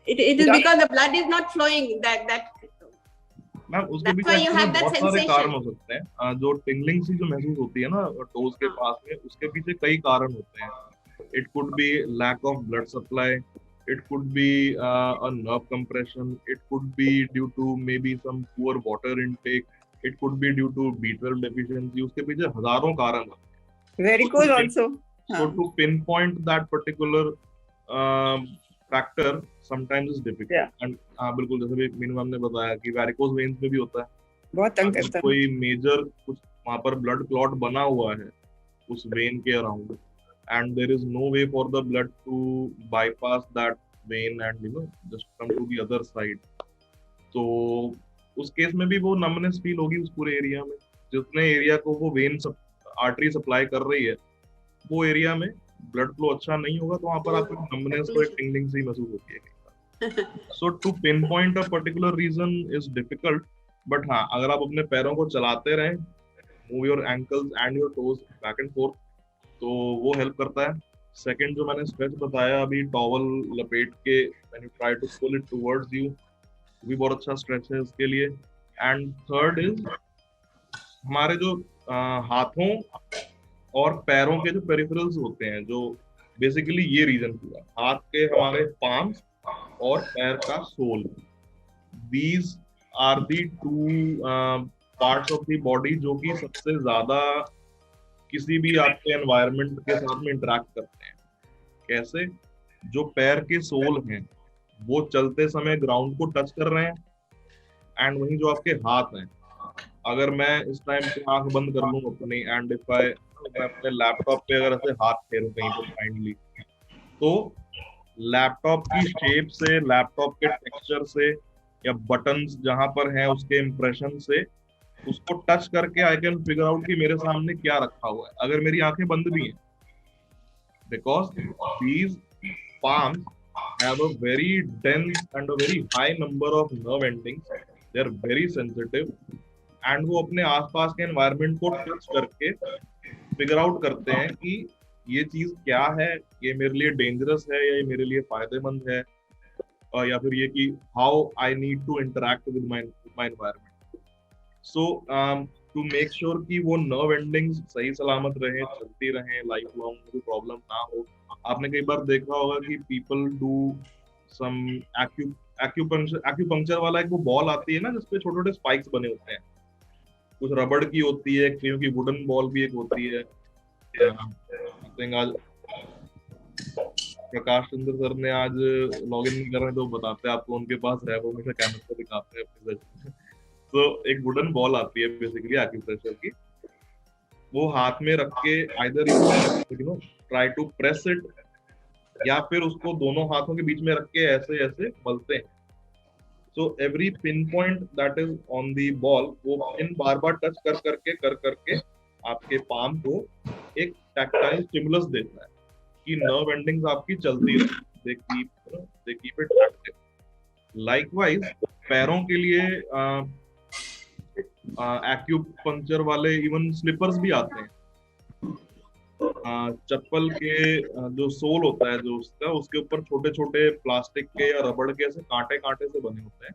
It is because the blood is not flowing, that ma'am उसके that's पीछे why you actually have that बहुत सारे कारण sensation. हो सकते हैं। जो टिंगलिंग सी जो महसूस होती है ना टोज के पास में, उसके पीछे कई कारण होते हैं। It could be lack of blood supply, it could be a nerve compression, it could be due to maybe some poor water intake, it could be due to B12 deficiency. उसके पीछे हजारों कारण होते हैं। Varicose also. So to pinpoint that particular factor sometimes is difficult. Yeah. And बिल्कुल जैसे भी Meenu ma'am ने बताया कि वेरिकोज वेन्स में भी होता है, बहुत तंग अगर करता है। कोई मेजर कुछ वहां पर ब्लड क्लॉट बना हुआ है उस वेन के around, and there is no way for the blood to bypass that vein and just come to the other side, तो उस केस में भी वो नमनेस फील होगी उस पूरे एरिया में। जितने एरिया को वो वेन आर्टरी सप्लाई कर रही है, वो एरिया में ब्लड फ्लो अच्छा नहीं होगा, तो वहां पर आपको नमनेस और टिंगलिंग सी महसूस होती है। So to pinpoint a particular reason is difficult, but हाँ, अगर आप अपने पैरों को चलाते रहें, move your ankles and your toes back and forth, तो वो हेल्प करता है। सेकंड जो मैंने स्ट्रेच बताया अभी, टॉवल लपेट के when you try to pull it towards you, भी बहुत अच्छा स्ट्रेच है उसके लिए। एंड थर्ड इज हमारे जो हाथों और पैरों के जो पेरिफेरल्स होते हैं, जो बेसिकली ये रीजन पूरा हाथ के हमारे पाम्स और पैर का sole, these are the two parts of the body जो कि सबसे ज्यादा किसी भी आपके एनवायरनमेंट के साथ में इंटरेक्ट करते हैं। कैसे? जो पैर के सोल हैं वो चलते समय ग्राउंड को टच कर रहे हैं, एंड वहीं जो आपके हाथ हैं, अगर मैं इस टाइम पे आंख बंद कर लूं अपनी एंड इफ मैं अपने लैपटॉप पे अगर ऐसे हाथ फेरूं कहीं पे काइंडली, तो लैपटॉप की शेप से, लैपटॉप के टेक्सचर से, या बटन्स जहां पर हैं उसके इंप्रेशन से उसको टच करके आई कैन फिगर आउट कि मेरे सामने क्या रखा हुआ है, अगर मेरी आंखें बंद भी हैं, because these palms have a very dense and a very high number of nerve endings. They are very sensitive and वो अपने आसपास के environment को टच करके फिगर आउट करते हैं कि ये चीज क्या है, ये मेरे लिए डेंजरस है या ये मेरे लिए फायदेमंद है, या फिर ये कि how I need to interact with my environment. So to make sure कि वो नर्व एंडिंग्स सही सलामत रहे, चलती रहे लाइफ लॉन्ग, कोई प्रॉब्लम ना हो. आपने कई बार देखा होगा कि पीपल डू सम एक्यूपंक्चर वाला एक वो बॉल आती है ना जिसपे छोटे छोटे स्पाइक्स बने होते हैं, कुछ रबड़ की होती है, कहीं की वुडन बॉल भी एक होती है. आज प्रकाश चंद्र सर ने आज लॉग इन नहीं कर रहे तो बताते हैं आपको, उनके पास है, वो हमेशा कैमरे पे दिखाते हैं अपने सेशन में. तो एक वुडन बॉल आती है बेसिकली एक्यूप्रेशर की, वो हाथ में रख के either you know try to press it, या फिर उसको दोनों हाथों के बीच में रख के ऐसे ऐसे मलते हैं. So every pin point that is on the ball, वो पिन बार बार टच कर करके आपके पाम को एक टैक्टाइल स्टिमुलस देता है कि नर्व एंडिंग्स आपकी चलती रहे, they keep it active. Likewise पैरों के लिए एक्यूपंक्चर वाले इवन स्लीपर्स भी आते हैं. चप्पल के जो सोल होता है जो उसके ऊपर छोटे छोटे प्लास्टिक के या रबड़ के ऐसे कांटे कांटे से बने होते हैं,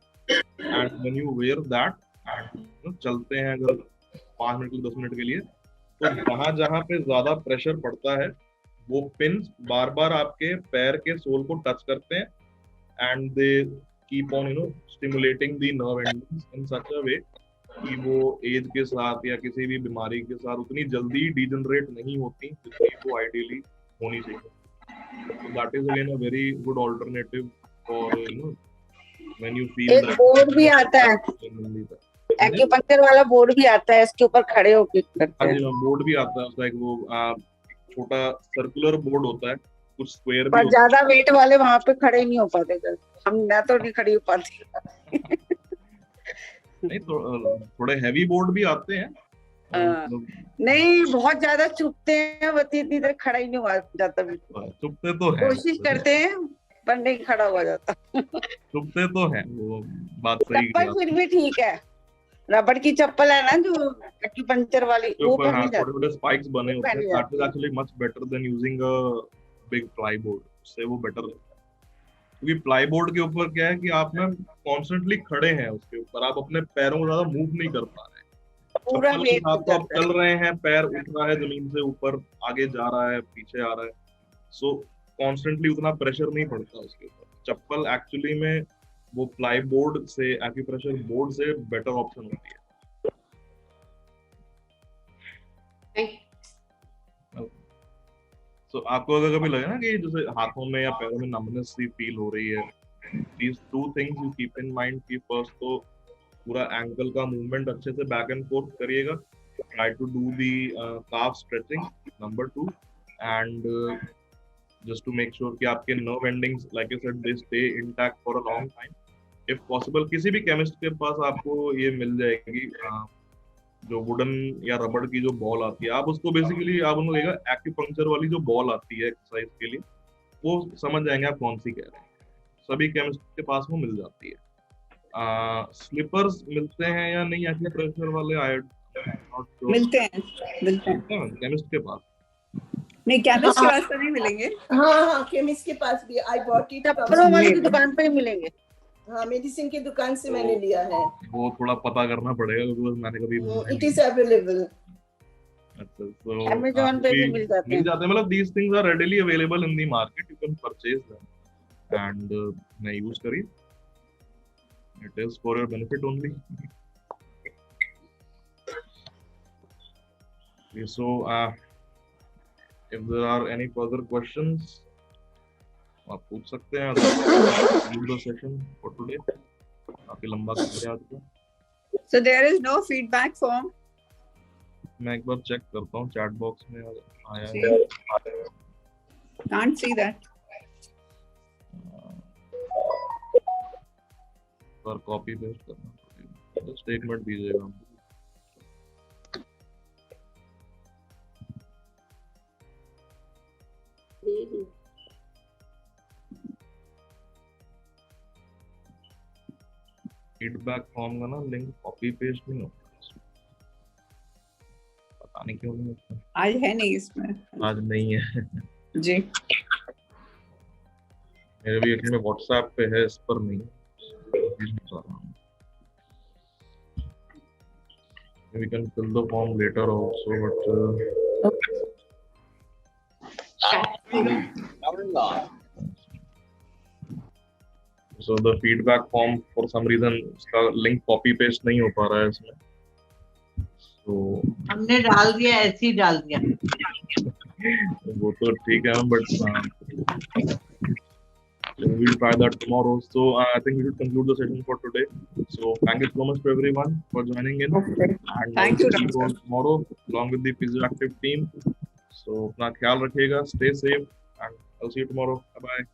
and when you wear that, चलते हैं अगर 5 मिनट 10 मिनट के लिए, तो जहां जहां पे ज्यादा प्रेशर पड़ता है वो पिन्स बार बार आपके पैर के सोल को टच करते हैं, and they keep on stimulating the nerve endings in such a way कि वो एज के साथ या किसी भी बीमारी के साथ उतनी जल्दी डिजनरेट नहीं होती जितनी वो आइडियली होनी चाहिए. So that is again a very good alternative for when you feel एक बोर्ड भी आता है, एक्यूपंक्चर वाला बोर्ड भी आता है, इसके ऊपर खड़े होकर करते हैं. बोर्ड भी आता है उसका, एक वो छोटा सर्कुलर बोर्ड होता है, कुछ स्क्वायर भी पर ज्यादा वेट वाले वहां पे खड़े नहीं हो पाते, मैं तो नहीं खड़ी हो पाती. नहीं तो थोड़े हैवी बोर्ड भी आते हैं. नहीं, बहुत ज्यादा चुपते हैं, वो इतनी देर खड़ा ही नहीं हुआ जाता. चुपते तो है, कोशिश करते हैं पर नहीं खड़ा हुआ जाता. चुपते तो है, वो बात सही. चप्पल फिर भी ठीक है, रबड़ की चप्पल है ना जो एक्यूपंक्चर वाली, वो पहननी जाती है. छोटे स्पाइक्स बने होते हैं, that is actually much better than using a big ply board. उससे वो बेटर है, क्योंकि प्लाई बोर्ड के ऊपर क्या है कि आप ना कॉन्स्टेंटली खड़े हैं उसके ऊपर, आप अपने पैरों को ज्यादा मूव नहीं कर पा रहे. पूरा वेट आप चल रहे हैं, पैर उठ रहा है जमीन से ऊपर, आगे जा रहा है, पीछे आ रहा है, सो कॉन्स्टेंटली उतना प्रेशर नहीं पड़ता उसके ऊपर. चप्पल एक्चुअली में वो प्लाई बोर्ड से, एक्यूप्रेशर बोर्ड से बेटर ऑप्शन होती है. तो आपको अगर कभी लगे ना कि जैसे हाथों में या पैरों में नमनेस सी फील हो रही है, these two things you keep in mind कि फर्स्ट तो पूरा एंकल का मूवमेंट अच्छे से बैक एंड फोर्थ करिएगा, try to do the calf stretching. Number 2, and just to make sure कि आपके nerve endings like I said they stay intact for a long time. If possible किसी भी chemist के पास आपको ये मिल जाएगी जो वुडन या रबड़ की जो बॉल आती है, आप उसको बेसिकली आप उनको देखा एक्यूपंक्चर वाली जो बॉल आती है एक्सरसाइज के लिए, वो समझ जाएंगे आप कौन सी कह रहे हैं. सभी केमिस्ट के पास वो मिल जाती है. स्लीपर्स मिलते हैं या नहीं एक्यूप्रेशर वाले? मिलते हैं केमिस्ट के पास. नहीं, केमिस्ट के पास तो नहीं मिलेंगे. हाँ, केमिस्ट के पास भी आई बॉट इट. चप्पलों वाली की दुकान पे ही मिलेंगे. हाँ, मेडिसिन की दुकान से मैंने लिया है. वो थोड़ा पता करना पड़ेगा क्योंकि मैंने कभी. It is available. अच्छा, so Amazon पे भी मिल जाते हैं. मतलब these things are readily available in the market, you can purchase them and मैं यूज करिए. It is for your benefit only. Okay, so if there are any further questions, आप पूछ सकते हैं. The session for today काफी लंबा कर दिया आज का. So there is no feedback form. मैं एक बार चेक करता हूँ चैट बॉक्स में आया है. Can't see that. पर कॉपी पेस्ट करना पड़ेगा. जस्ट एक मिनट दीजिएगा. फीडबैक फॉर्म का ना लिंक कॉपी पेस्ट नहीं होता, पता नहीं क्यों नहीं होता। आज है नहीं इसमें, आज नहीं है जी। मेरे भी में व्हाट्सएप पे है, इस पर नहीं। We can fill the form later also, but so the feedback form for some reason उसका link copy paste नहीं हो पा रहा है इसमें, so हमने डाल दिया, ऐसे ही डाल दिया। वो तो ठीक है, but we'll try that tomorrow. So I think we should conclude the session for today. So thank you so much to everyone for joining in. Okay. And Thank you, see you all Doctor. tomorrow along with the Physioactive team. So अपना ख्याल रखिएगा, stay safe, and I'll see you tomorrow. Bye bye.